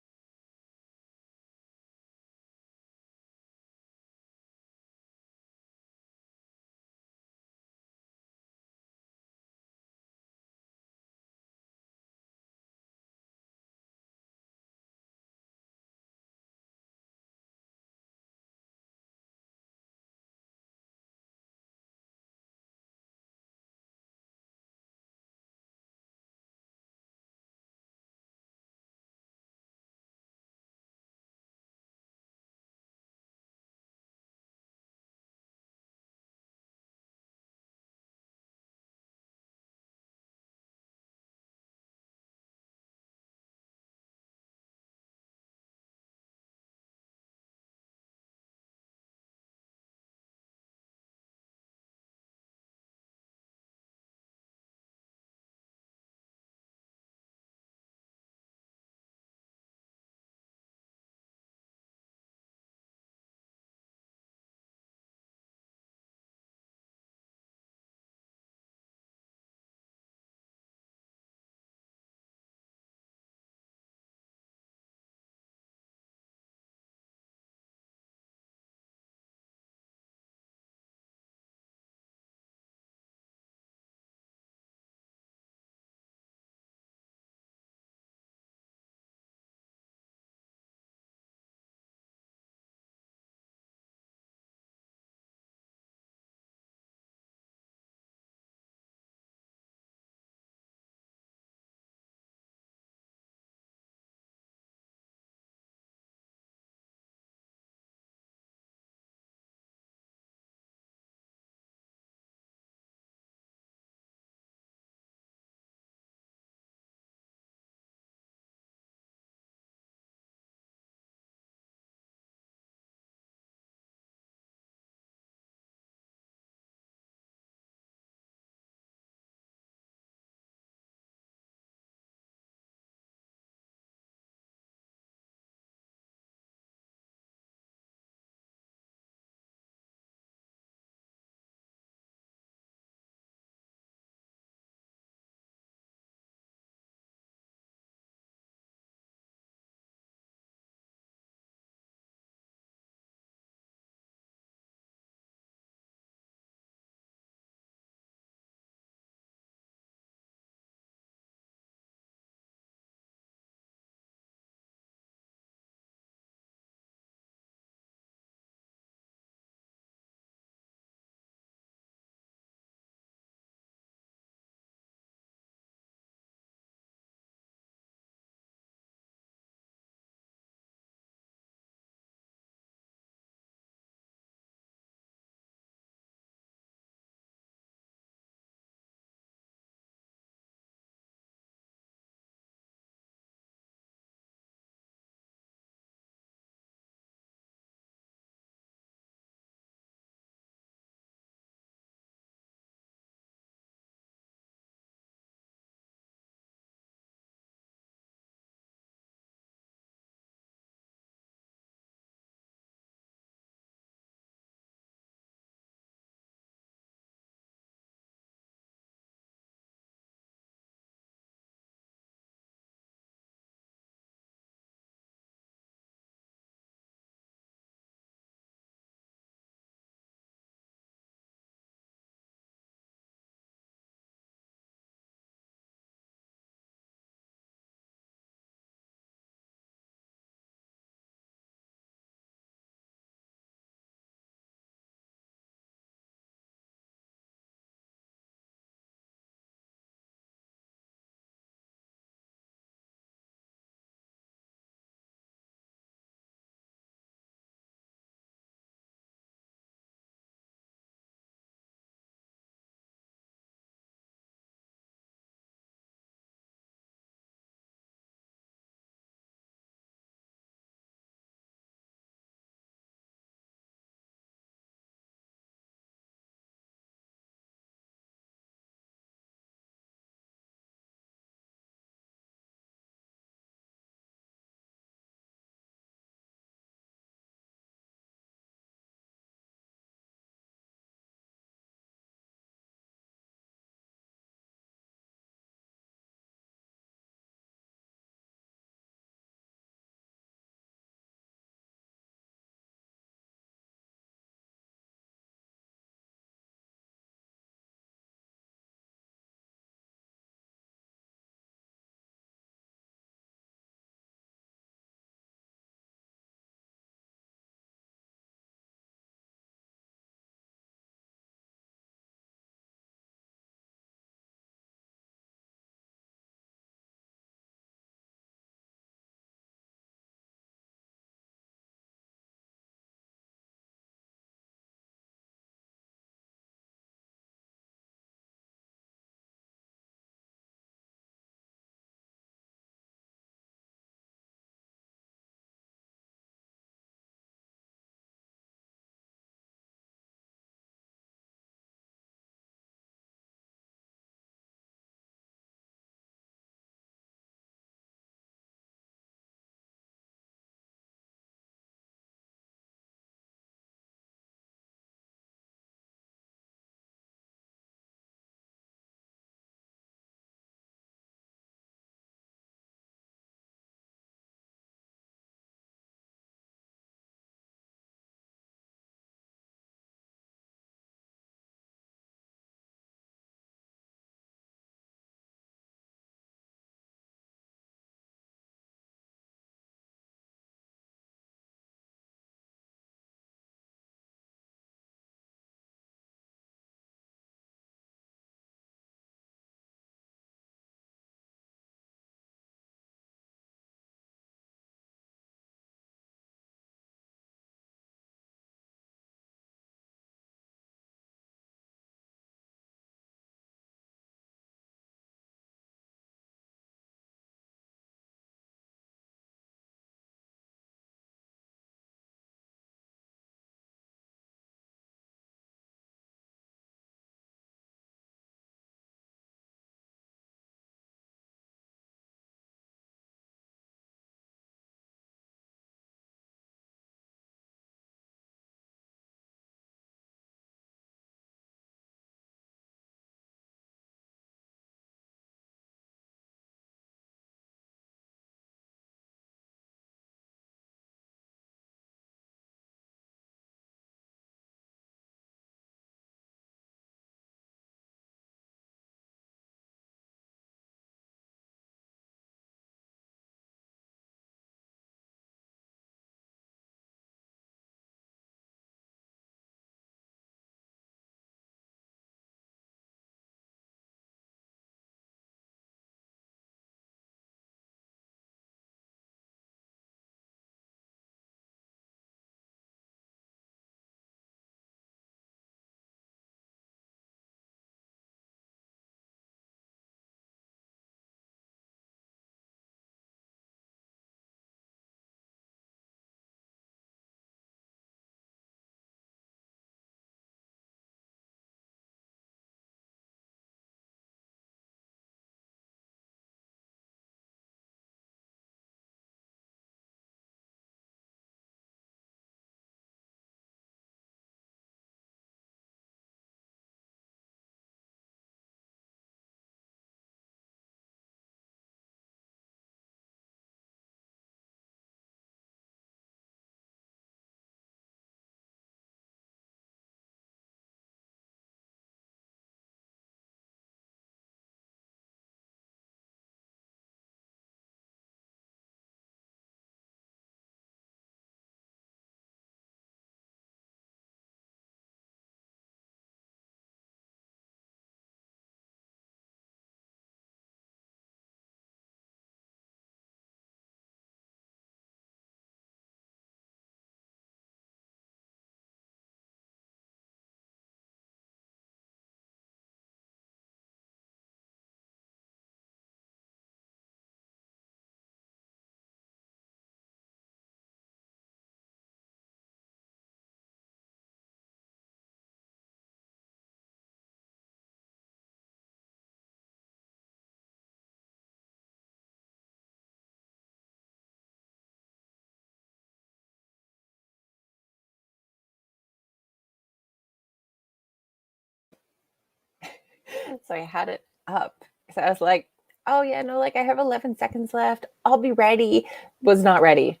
So I had it up. So I was like, oh yeah, no, like I have 11 seconds left. I'll be ready. Was not ready.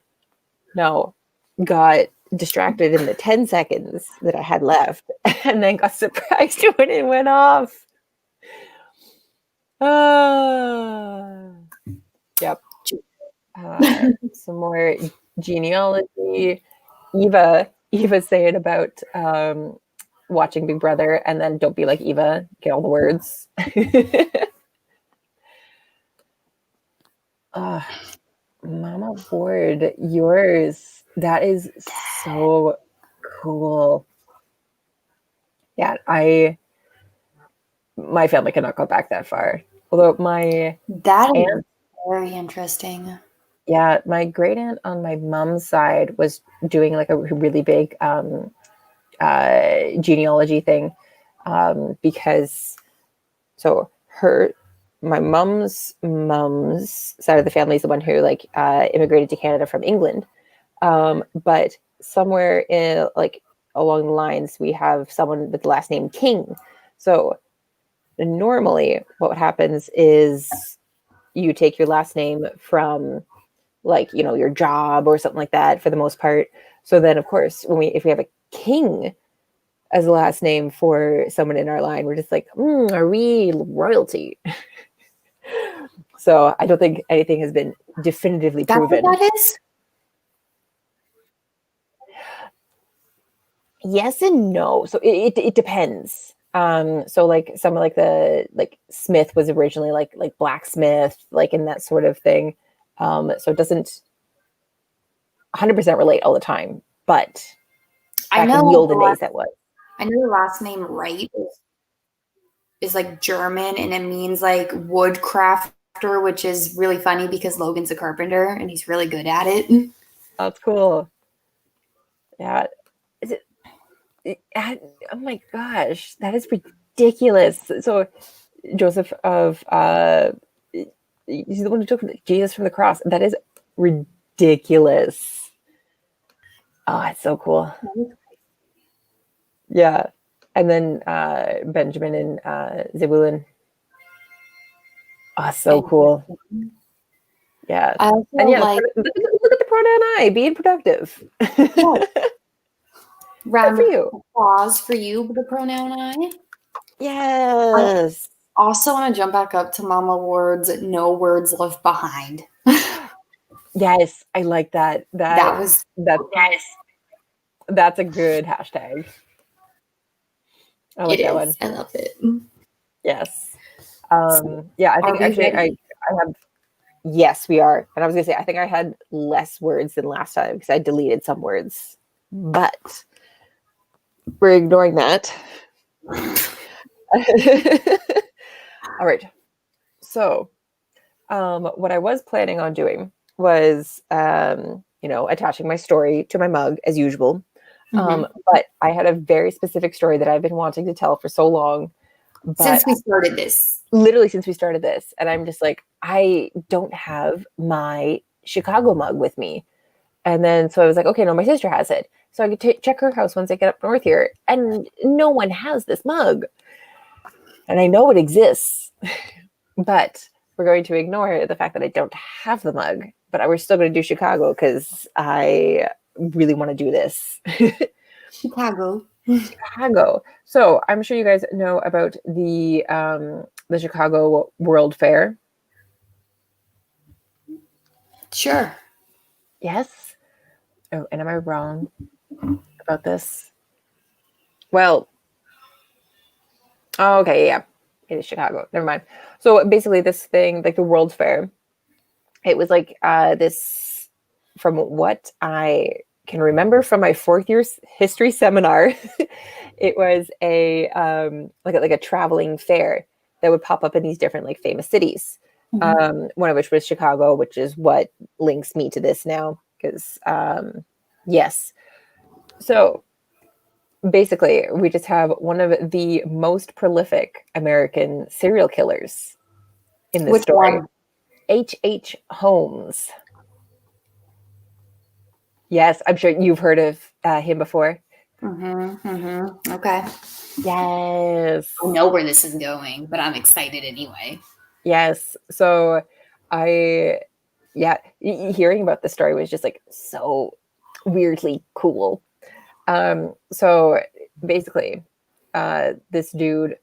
No. Got distracted in the 10 seconds that I had left and then got surprised when it went off. Yep. Some more genealogy. Eva saying about watching Big Brother, and then don't be like Eva, get all the words. Mama Ward, yours. That is so cool. Yeah, my family cannot go back that far. Although my That is aunt, very interesting. yeah, my great aunt on my mom's side was doing like a really big genealogy thing, because so my mom's side of the family is the one who like immigrated to Canada from England, but somewhere in like along the lines we have someone with the last name King. So normally what happens is you take your last name from like, you know, your job or something like that for the most part. So then of course if we have a King as a last name for someone in our line, we're just like, are we royalty? So I don't think anything has been definitively proven. What that is? Yes and no. So it depends. So like some of like the like Smith was originally like blacksmith, like in that sort of thing. So it doesn't 100% relate all the time, but back in the olden days that was. I know the last name Wright is like German, and it means like woodcrafter, which is really funny because Logan's a carpenter and he's really good at it. That's cool. Yeah. Oh my gosh, that is ridiculous. So Joseph of he's the one who took Jesus from the cross. That is ridiculous. Oh, it's so cool. Yeah. And then Benjamin and Zebulun. Oh, so cool. Yeah. And yeah, look at the pronoun I, being productive. Yeah. Round for you. Applause for you, the pronoun I. Yes. I also want to jump back up to Mama Ward's "No Words Left Behind." Yes, I like that. That's a good hashtag. I like that one. I love it. Yes. Yeah, I think actually I have. Yes, we are. And I was gonna say I think I had less words than last time because I deleted some words, but we're ignoring that. All right. So, what I was planning on doing was, attaching my story to my mug as usual. But I had a very specific story that I've been wanting to tell for so long. Since we started this. Literally since we started this. And I'm just like, I don't have my Chicago mug with me. And then so I was like, okay, no, my sister has it. So I could check her house once I get up north here. And no one has this mug. And I know it exists. But we're going to ignore the fact that I don't have the mug. But we're still going to do Chicago because I really want to do this. Chicago. So I'm sure you guys know about the Chicago World Fair. Sure. Yes. Oh, and am I wrong about this? Well, okay, yeah. It is Chicago. Never mind. So basically this thing, like the World Fair, it was like this, from what I can remember from my fourth year history seminar, it was a like a traveling fair that would pop up in these different like famous cities. One of which was Chicago, which is what links me to this now. Because yes. So basically, we just have one of the most prolific American serial killers in this story. H.H. Holmes. Yes, I'm sure you've heard of him before. Okay. Yes. I know where this is going, but I'm excited anyway. Yes. So hearing about the story was just like so weirdly cool. So basically, this dude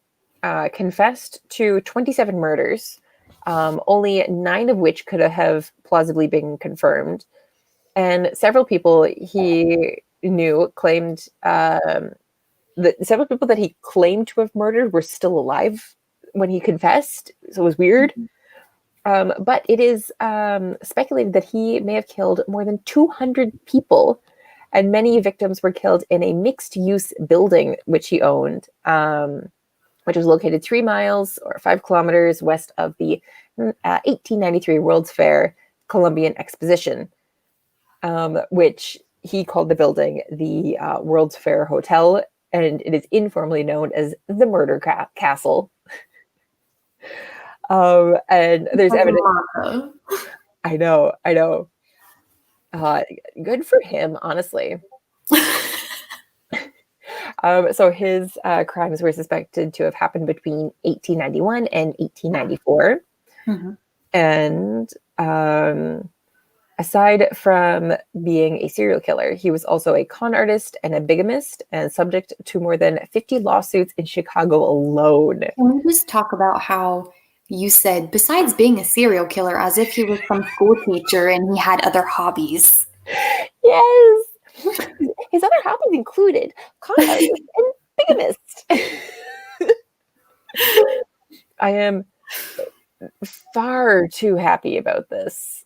confessed to 27 murders, only 9 of which could have plausibly been confirmed. And several people he knew claimed that several people that he claimed to have murdered were still alive when he confessed. So it was weird. But it is speculated that he may have killed more than 200 people, and many victims were killed in a mixed-use building which he owned, which was located 3 miles or 5 kilometers west of the 1893 World's Fair Columbian Exposition, which he called the building the World's Fair Hotel, and it is informally known as the Murder Castle. And there's evidence. I know. Good for him, honestly. So his crimes were suspected to have happened between 1891 and 1894. And aside from being a serial killer, he was also a con artist and a bigamist, and subject to more than 50 lawsuits in Chicago alone. Can we just talk about how you said, besides being a serial killer, as if he was some school teacher and he had other hobbies? Yes. His other hobbies included con artist and bigamist. I am far too happy about this.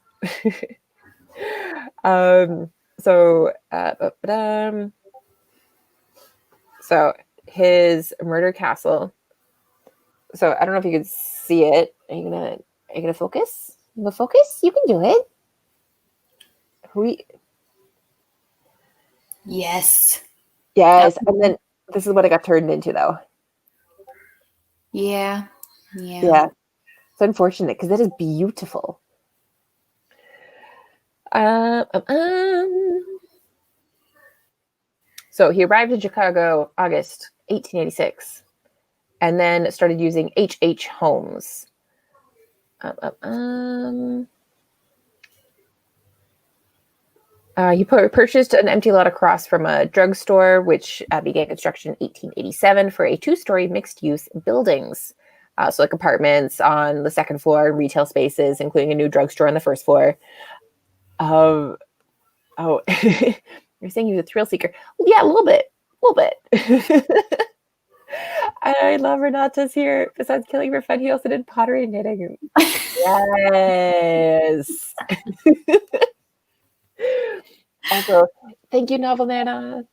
So his murder castle. So I don't know if you can see it. Are you gonna focus? You gonna focus? You can do it. Yes. And then this is what it got turned into, though. Yeah. It's unfortunate because that is beautiful. So he arrived in Chicago August 1886, and then started using H.H. homes. He purchased an empty lot across from a drugstore, which began construction in 1887 for a 2-story mixed-use buildings. So like apartments on the second floor and retail spaces, including a new drugstore on the first floor. You're saying he was a thrill seeker? Yeah, a little bit. I love Renata's here. Besides killing for fun, he also did pottery and knitting. Yes. Also, thank you, Novel Nana.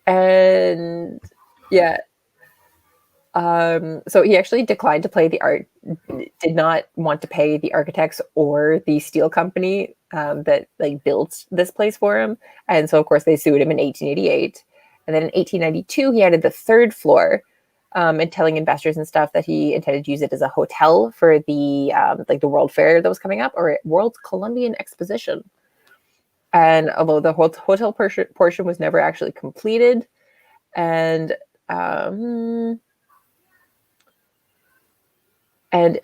And yeah. So he actually declined to play the art, did not want to pay the architects or the steel company that like built this place for him. And so of course they sued him in 1888. And then in 1892, he added the 3rd floor, and telling investors and stuff that he intended to use it as a hotel for the like the World Fair that was coming up, or World Columbian Exposition. And although the hotel portion was never actually completed, and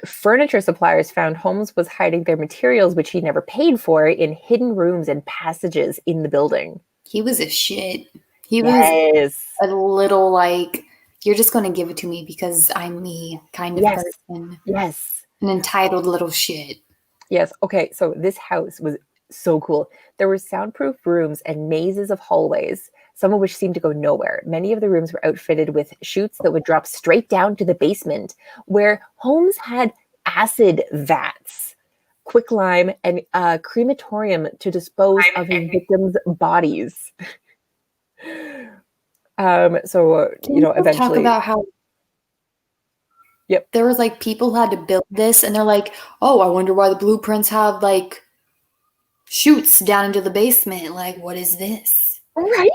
furniture suppliers found Holmes was hiding their materials, which he never paid for, in hidden rooms and passages in the building. He was a shit. He was a little like, you're just going to give it to me because I'm me kind of person. Yes. An entitled little shit. Yes. Okay. So this house was so cool. There were soundproof rooms and mazes of hallways, some of which seemed to go nowhere. Many of the rooms were outfitted with chutes that would drop straight down to the basement, where Holmes had acid vats, quicklime, and crematorium to dispose of his victims' bodies. Eventually talk about how Yep. There was like people who had to build this, and they're like, oh, I wonder why the blueprints have like chutes down into the basement. Like, what is this? Right?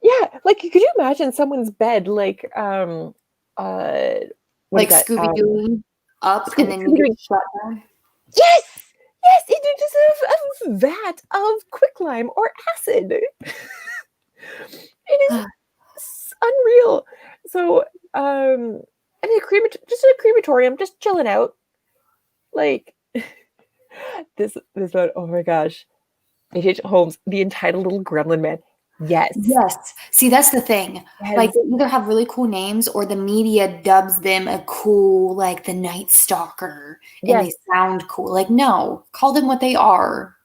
Yeah. Like, could you imagine someone's bed like Scooby-Doo up and then you get shut down? Yes! Yes, into a vat of quicklime or acid. It is unreal. So, and just a crematorium, just chilling out. Like this one, oh my gosh. H.H. Holmes, the entitled little gremlin man. Yes. Yes. See, that's the thing. Yes. Like, they either have really cool names or the media dubs them a cool, like, the Night Stalker. And Yes. they sound cool. Like, no, call them what they are.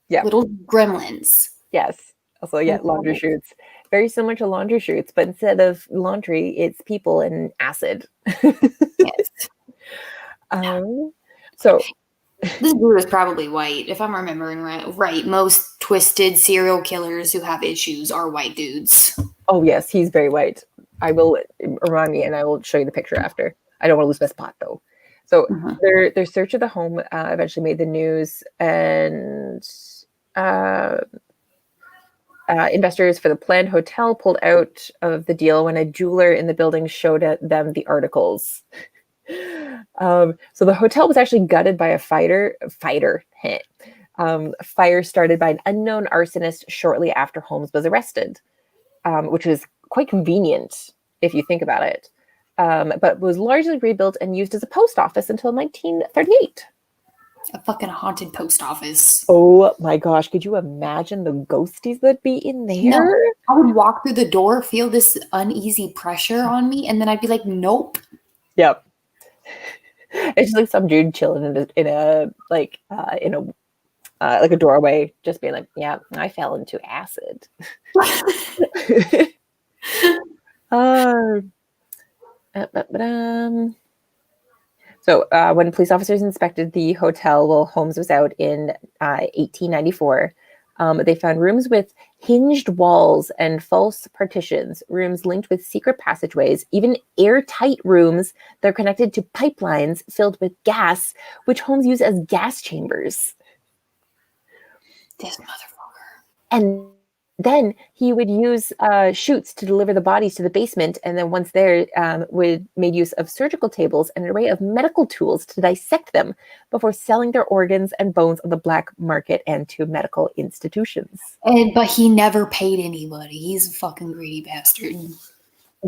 Yeah. Little gremlins. Yes. Also, yeah, laundry chutes. Very similar to laundry chutes, but instead of laundry, it's people and acid. Yes. So this dude is probably white, if I'm remembering right. Most twisted serial killers who have issues are white dudes. Oh yes, he's very white. I will remind me, and I will show you the picture after. I don't want to lose my spot though. So their search of the home eventually made the news, and investors for the planned hotel pulled out of the deal when a jeweler in the building showed them the articles. So the hotel was actually gutted by a fire started by an unknown arsonist shortly after Holmes was arrested, which was quite convenient if you think about it, but was largely rebuilt and used as a post office until 1938. A fucking haunted post office. Oh my gosh, could you imagine the ghosties that'd be in there? No, I would walk through the door, feel this uneasy pressure on me, and then I'd be like, nope. Yep. It's just like some dude chilling in a doorway, just being like, "Yeah, I fell into acid." So when police officers inspected the hotel while Holmes was out in 1894, they found rooms with hinged walls and false partitions, rooms linked with secret passageways, even airtight rooms that are connected to pipelines filled with gas, which Holmes used as gas chambers. This motherfucker. And then he would use chutes to deliver the bodies to the basement, and then once there, would made use of surgical tables and an array of medical tools to dissect them before selling their organs and bones on the black market and to medical institutions. But he never paid anybody. He's a fucking greedy bastard.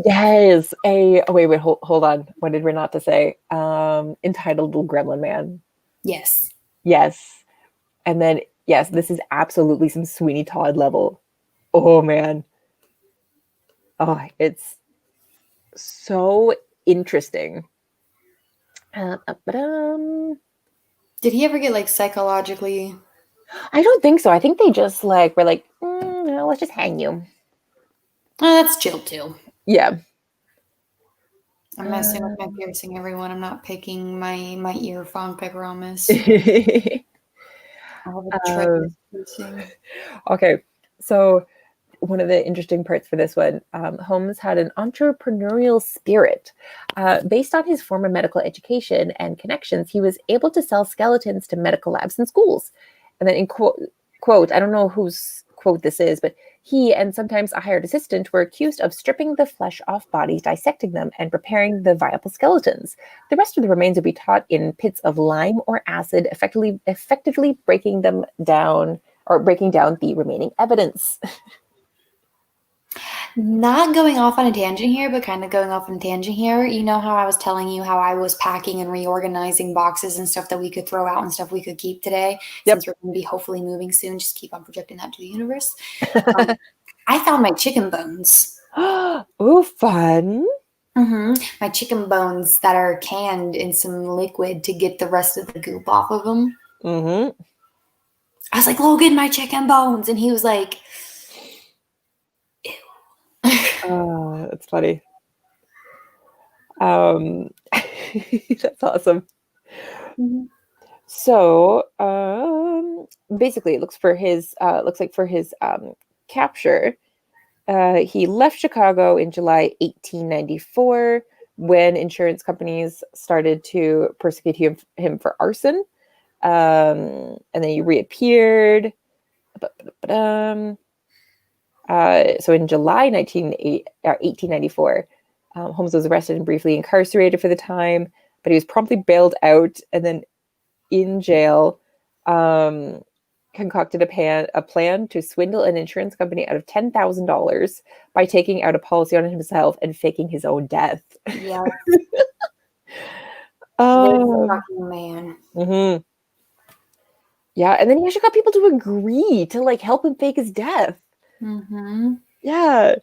Yes. Wait, hold on. What did we not to say? Entitled little gremlin man. Yes. Yes. And then, yes, this is absolutely some Sweeney Todd level. Oh, man. Oh, it's so interesting. Did he ever get like psychologically? I don't think so. I think they just were like, no, let's just hang you. Oh, that's chill too. Yeah. I'm messing with my piercing, everyone. I'm not picking my ear funk, I promise. I have a trace piercing. Okay, so one of the interesting parts for this one, Holmes had an entrepreneurial spirit. Based on his former medical education and connections, he was able to sell skeletons to medical labs and schools. And then in quote, I don't know whose quote this is, but he and sometimes a hired assistant were accused of stripping the flesh off bodies, dissecting them, and preparing the viable skeletons. The rest of the remains would be taught in pits of lime or acid, effectively breaking down the remaining evidence. Not going off on a tangent here, but kind of going off on a tangent here. You know how I was telling you how I was packing and reorganizing boxes and stuff that we could throw out and stuff we could keep today? Yep. Since we're going to be hopefully moving soon. Just keep on projecting that to the universe. I found my chicken bones. Ooh, fun. My chicken bones that are canned in some liquid to get the rest of the goop off of them. I was like, Logan, my chicken bones. And he was like, oh, that's funny. That's awesome. So basically, it looks like for his capture, he left Chicago in July 1894 when insurance companies started to persecute him for arson, and then he reappeared. So in July 1894, Holmes was arrested and briefly incarcerated for the time, but he was promptly bailed out. And then in jail, concocted a plan to swindle an insurance company out of $10,000 by taking out a policy on himself and faking his own death. Yeah. Um, Fucking man. mhm. Yeah, and then he actually got people to agree to like help him fake his death. Mm-hmm. Yeah.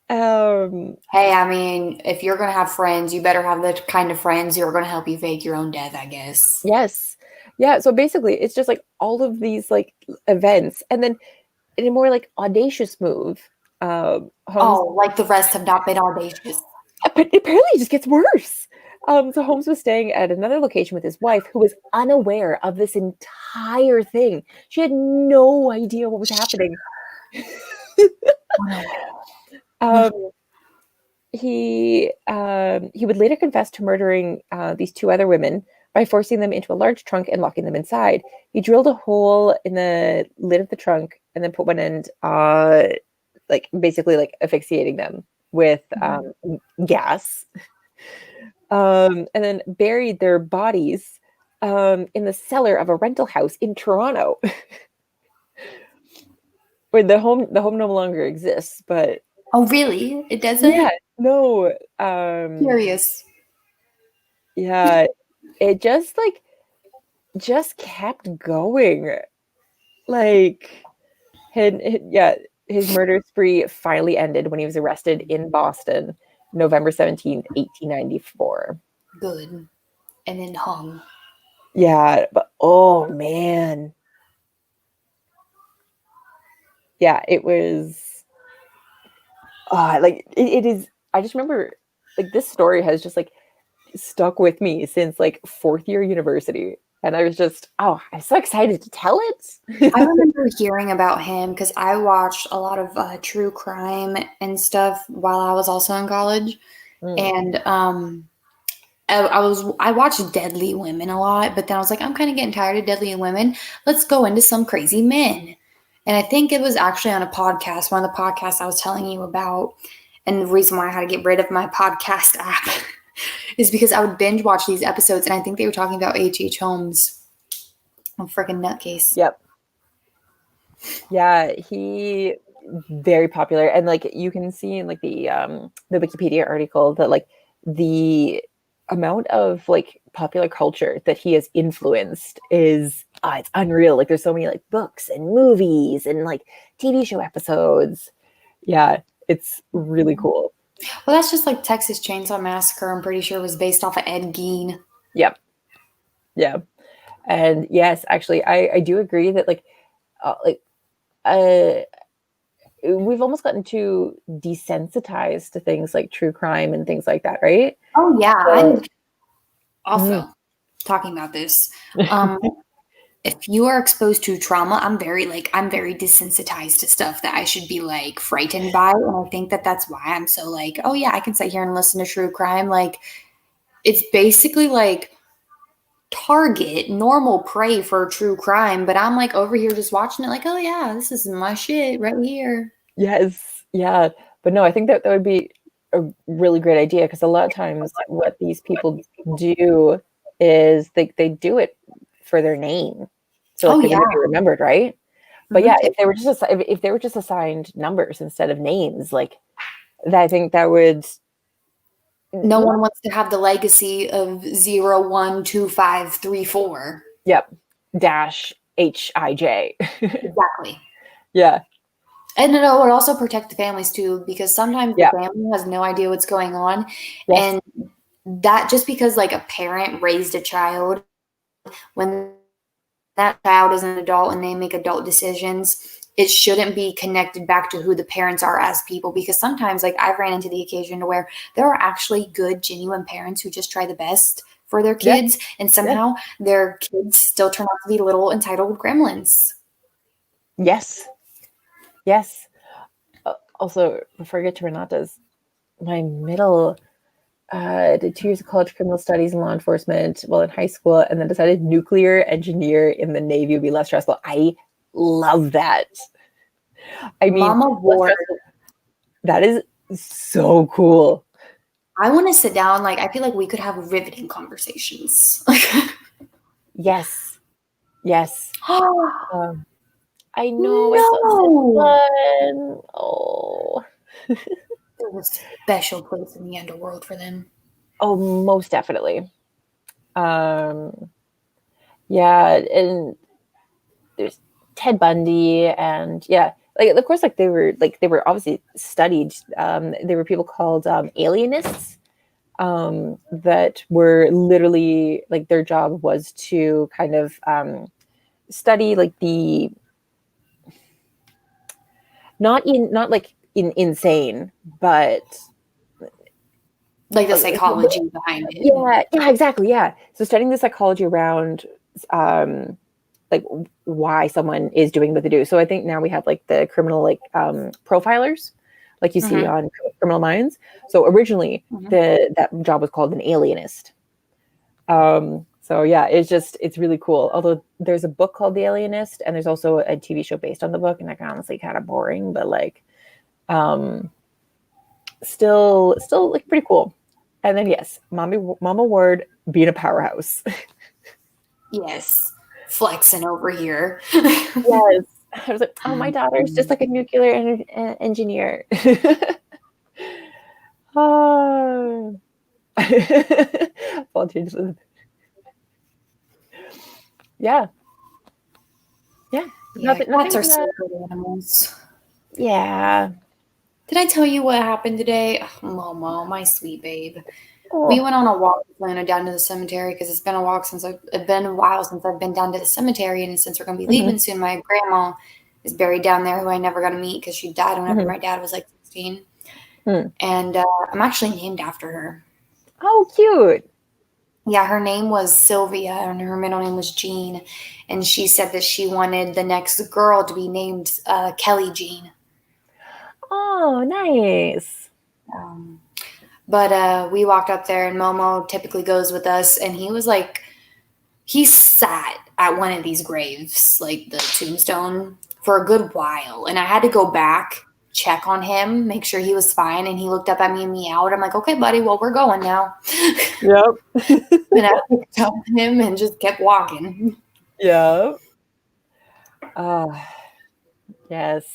Hey, I mean, if you're gonna have friends, you better have the kind of friends who are gonna help you fake your own death, I guess. Yes. Yeah, so basically it's just like all of these like events, and then in a more like audacious move, Holmes. Oh, like the rest have not been audacious. But apparently it just gets worse. So Holmes was staying at another location with his wife, who was unaware of this entire thing. She had no idea what was happening. um, he would later confess to murdering these two other women by forcing them into a large trunk and locking them inside. He drilled a hole in the lid of the trunk and then put one end, like basically like asphyxiating them with gas. And then buried their bodies in the cellar of a rental house in Toronto, where the home no longer exists. But Oh, really? It doesn't? yeah, no, Curious. yeah, it just kept going. Like, his murder spree finally ended when he was arrested in Boston, November 17th, 1894. Good. And then hung. Yeah, but oh man. Yeah, it was like it is. I just remember like this story has just like stuck with me since like fourth year university. And I was just, I'm so excited to tell it. I remember hearing about him because I watched a lot of true crime and stuff while I was also in college. And I watched Deadly Women a lot, but then I was like, I'm kind of getting tired of Deadly Women. Let's go into some crazy men. And I think it was actually on a podcast, one of the podcasts I was telling you about. And the reason why I had to get rid of my podcast app is because I would binge watch these episodes, and I think they were talking about H.H. Holmes. I'm freaking nutcase. Yep. Yeah, he very popular, and like you can see in like the Wikipedia article that like the amount of like popular culture that he has influenced is it's unreal. Like there's so many like books and movies and like TV show episodes. Yeah, it's really cool. Well, that's just like Texas Chainsaw Massacre. I'm pretty sure was based off of Ed Gein. Yep. Yeah. And yes, actually, I do agree that we've almost gotten too desensitized to things like true crime and things like that, right? Oh yeah, So, I'm also talking about this. If you are exposed to trauma, I'm very desensitized to stuff that I should be like frightened by, and I think that that's why I'm so like, oh yeah, I can sit here and listen to true crime. Like, it's basically like target normal prey for true crime, but I'm like over here just watching it like, oh yeah, this is my shit right here. yes, yeah, but no, I think that would be a really great idea, because a lot of times what these people do is they do it for their name, so like they're going to be remembered, right? But yeah, if they were just assigned numbers instead of names, like I think that would. No one wants to have the legacy of 012534. Yep. -HIJ. Exactly. Yeah. And it would also protect the families too, because sometimes the family has no idea what's going on. Yes. And that just because like a parent raised a child, when that child is an adult and they make adult decisions, it shouldn't be connected back to who the parents are as people, because sometimes like I've ran into the occasion to where there are actually good, genuine parents who just try the best for their kids, and somehow their kids still turn out to be little entitled gremlins. Yes. Yes. Also, before I get to Renata's, my middle did 2 years of college criminal studies and law enforcement while in high school, and then decided nuclear engineer in the Navy would be less stressful. I love that. I mean, Mama War. That is so cool. I want to sit down. Like, I feel like we could have riveting conversations. Yes. Yes. Oh I know. It's no! fun. Oh. There's a special place in the underworld for them. Oh, most definitely. Yeah, and there's Ted Bundy, and yeah, like of course, like they were obviously studied. There were people called alienists that were literally like their job was to kind of study like the not like in insane, but Like the psychology behind it. yeah, exactly, yeah. So studying the psychology around um, like why someone is doing what they do. So I think now we have like the criminal like profilers, like you see on Criminal Minds. So originally that job was called an alienist. So yeah, it's really cool. Although there's a book called The Alienist, and there's also a TV show based on the book, and like honestly kind of boring, but like still like pretty cool. And then yes, Mama Ward being a powerhouse. Yes. Flexing over here. Yes. I was like, oh, my daughter's just like a nuclear engineer. Oh. Yeah. Yeah. Yeah, Nothing, cats nothing. are so good animals. Yeah. Did I tell you what happened today? Oh, Momo, my sweet babe. We Oh. went on a walk with Luna down to the cemetery because it's been a while since I've been down to the cemetery, and since we're gonna be leaving soon, my grandma is buried down there, who I never got to meet because she died whenever my dad was like 16, and I'm actually named after her. Oh, cute. Yeah, her name was Sylvia, and her middle name was Jean, and she said that she wanted the next girl to be named Kelly Jean. Oh, nice. But we walked up there, and Momo typically goes with us, and he sat at one of these graves, like the tombstone, for a good while. And I had to go back, check on him, make sure he was fine. And he looked up at me and meowed. I'm like, okay, buddy, well, we're going now. Yep. And I picked up him and just kept walking. Yeah. Yes.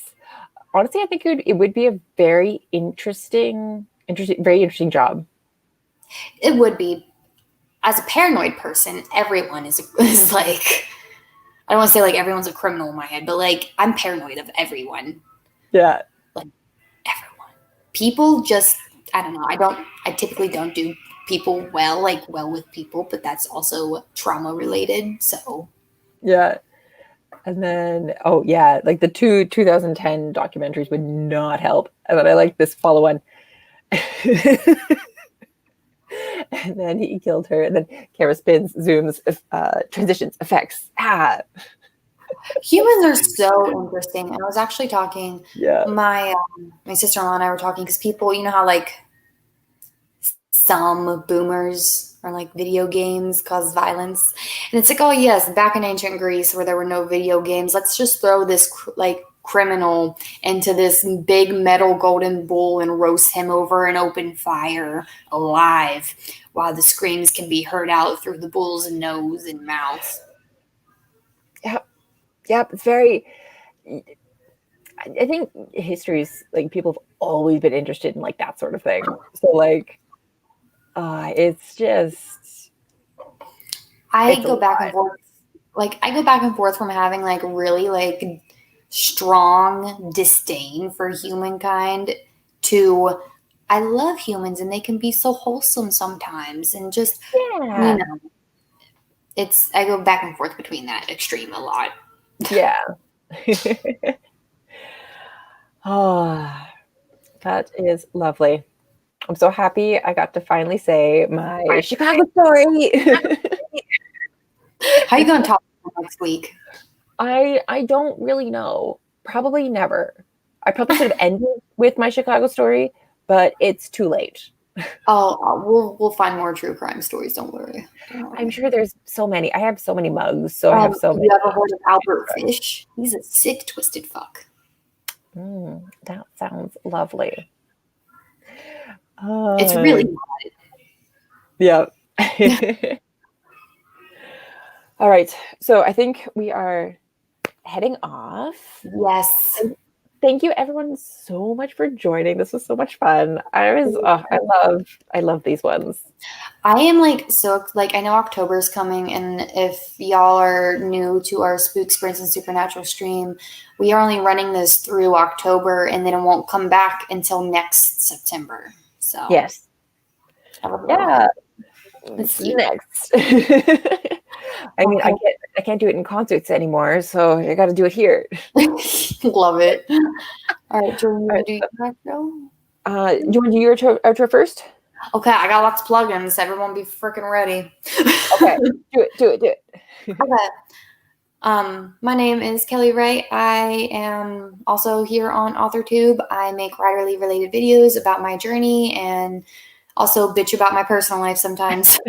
Honestly, I think it would be a very very interesting job. It would be. As a paranoid person, everyone is like, I don't want to say like everyone's a criminal in my head, but like I'm paranoid of everyone. Yeah. Like everyone. People just, I don't know. I typically don't do people well with people, but that's also trauma related. So Yeah. And then, oh yeah, like the 2010 documentaries would not help. And then I like this follow on. And then he killed her. And then camera spins, zooms, transitions, effects. humans are so interesting. And I was actually talking, Yeah. my sister-in-law and I were talking because people, you know how like some boomers or like video games cause violence, and it's like, oh yes, back in ancient Greece where there were no video games, let's just throw this like criminal into this big metal golden bull and roast him over an open fire alive while the screams can be heard out through the bull's nose and mouth. Yep. It's very, I think history's like people have always been interested in like that sort of thing. So like, it's just, I go back and forth. Like I go back and forth from having like really like strong disdain for humankind to I love humans and they can be so wholesome sometimes, and just yeah. it's I go back and forth between that extreme a lot. Yeah. Oh, that is lovely. I'm so happy I got to finally say my Chicago story. How are you going to talk next week? I don't really know. Probably never. I probably should have ended with my Chicago story, but it's too late. We'll find more true crime stories. Don't worry. I'm sure there's so many. I have so many mugs, so I have so many. You ever heard of Albert Fish? He's a sick, twisted fuck. That sounds lovely. It's really Yeah. All right. So I think we are heading off. Yes. Thank you everyone so much for joining. This was so much fun. I love these ones. I am like so like I know October's coming, and if y'all are new to our Spooks, Sprints, and Supernatural stream, we are only running this through October, and then it won't come back until next September. So Yes. Yeah. Let's see. Next. I mean, I can't do it in concerts anymore, so I got to do it here. Love it. All right, Jordan, you want to do your outro? Do you want to do your outro first? Okay, I got lots of plugins. Everyone be freaking ready. Okay, do it. Okay. My name is Kelly Wright. I am also here on AuthorTube. I make writerly related videos about my journey and also bitch about my personal life sometimes.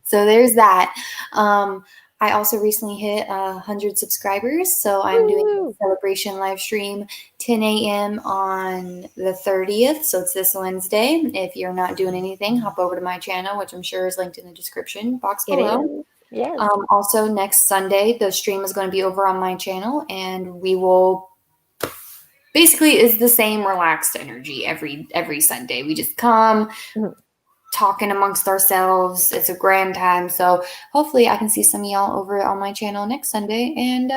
So there's that. I also recently hit 100 subscribers, so I'm doing a celebration live stream 10 a.m. on the 30th, so it's this Wednesday. If you're not doing anything, hop over to my channel, which I'm sure is linked in the description box below. Yes. Also, next Sunday, the stream is going to be over on my channel, and we will basically is the same relaxed energy every Sunday. We just come, talking amongst ourselves. It's a grand time. So hopefully I can see some of y'all over on my channel next Sunday, and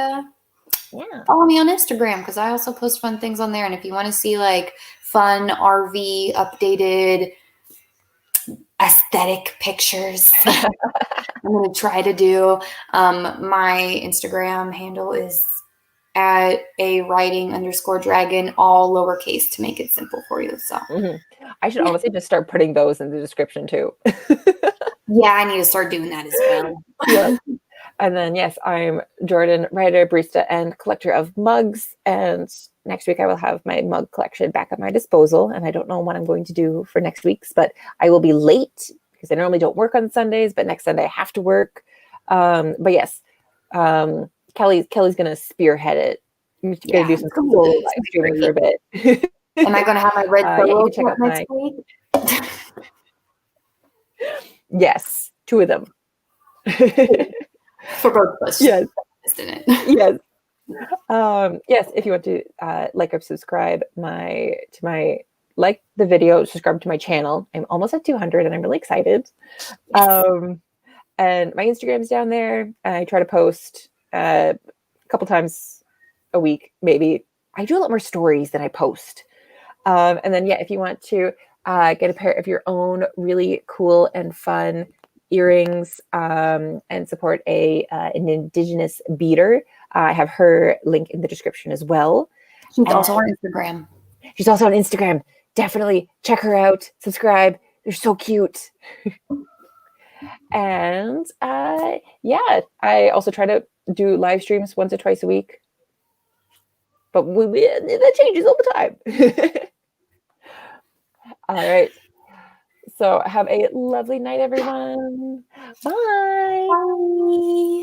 follow me on Instagram because I also post fun things on there. And if you want to see like fun RV updated aesthetic pictures, I'm going to try to do. My Instagram handle is at @a_writing_dragon, all lowercase to make it simple for you. So I should honestly just start putting those in the description too. Yeah, I need to start doing that as well. Yeah. And then yes, I'm Jordan, writer, barista, and collector of mugs. And next week I will have my mug collection back at my disposal. And I don't know what I'm going to do for next week's, but I will be late because I normally don't work on Sundays, but next Sunday I have to work. But yes, Kelly's going to spearhead it. I'm going to do some cool live streaming for a bit. Am I going to have my red solo check out next week? Yes, 2 of them. For both of us. Yes. Isn't it? Yes. Yes, if you want to like or subscribe like the video, subscribe to my channel. I'm almost at 200 and I'm really excited. And my Instagram's down there. I try to post a couple times a week, maybe. I do a lot more stories than I post. And then, yeah, if you want to get a pair of your own really cool and fun earrings and support an Indigenous beater, I have her link in the description as well. She's also on Instagram. She's also on Instagram. Definitely check her out. Subscribe. They're so cute. And yeah, I also try to do live streams once or twice a week. But that changes all the time. All right. So have a lovely night, everyone. Bye. Bye.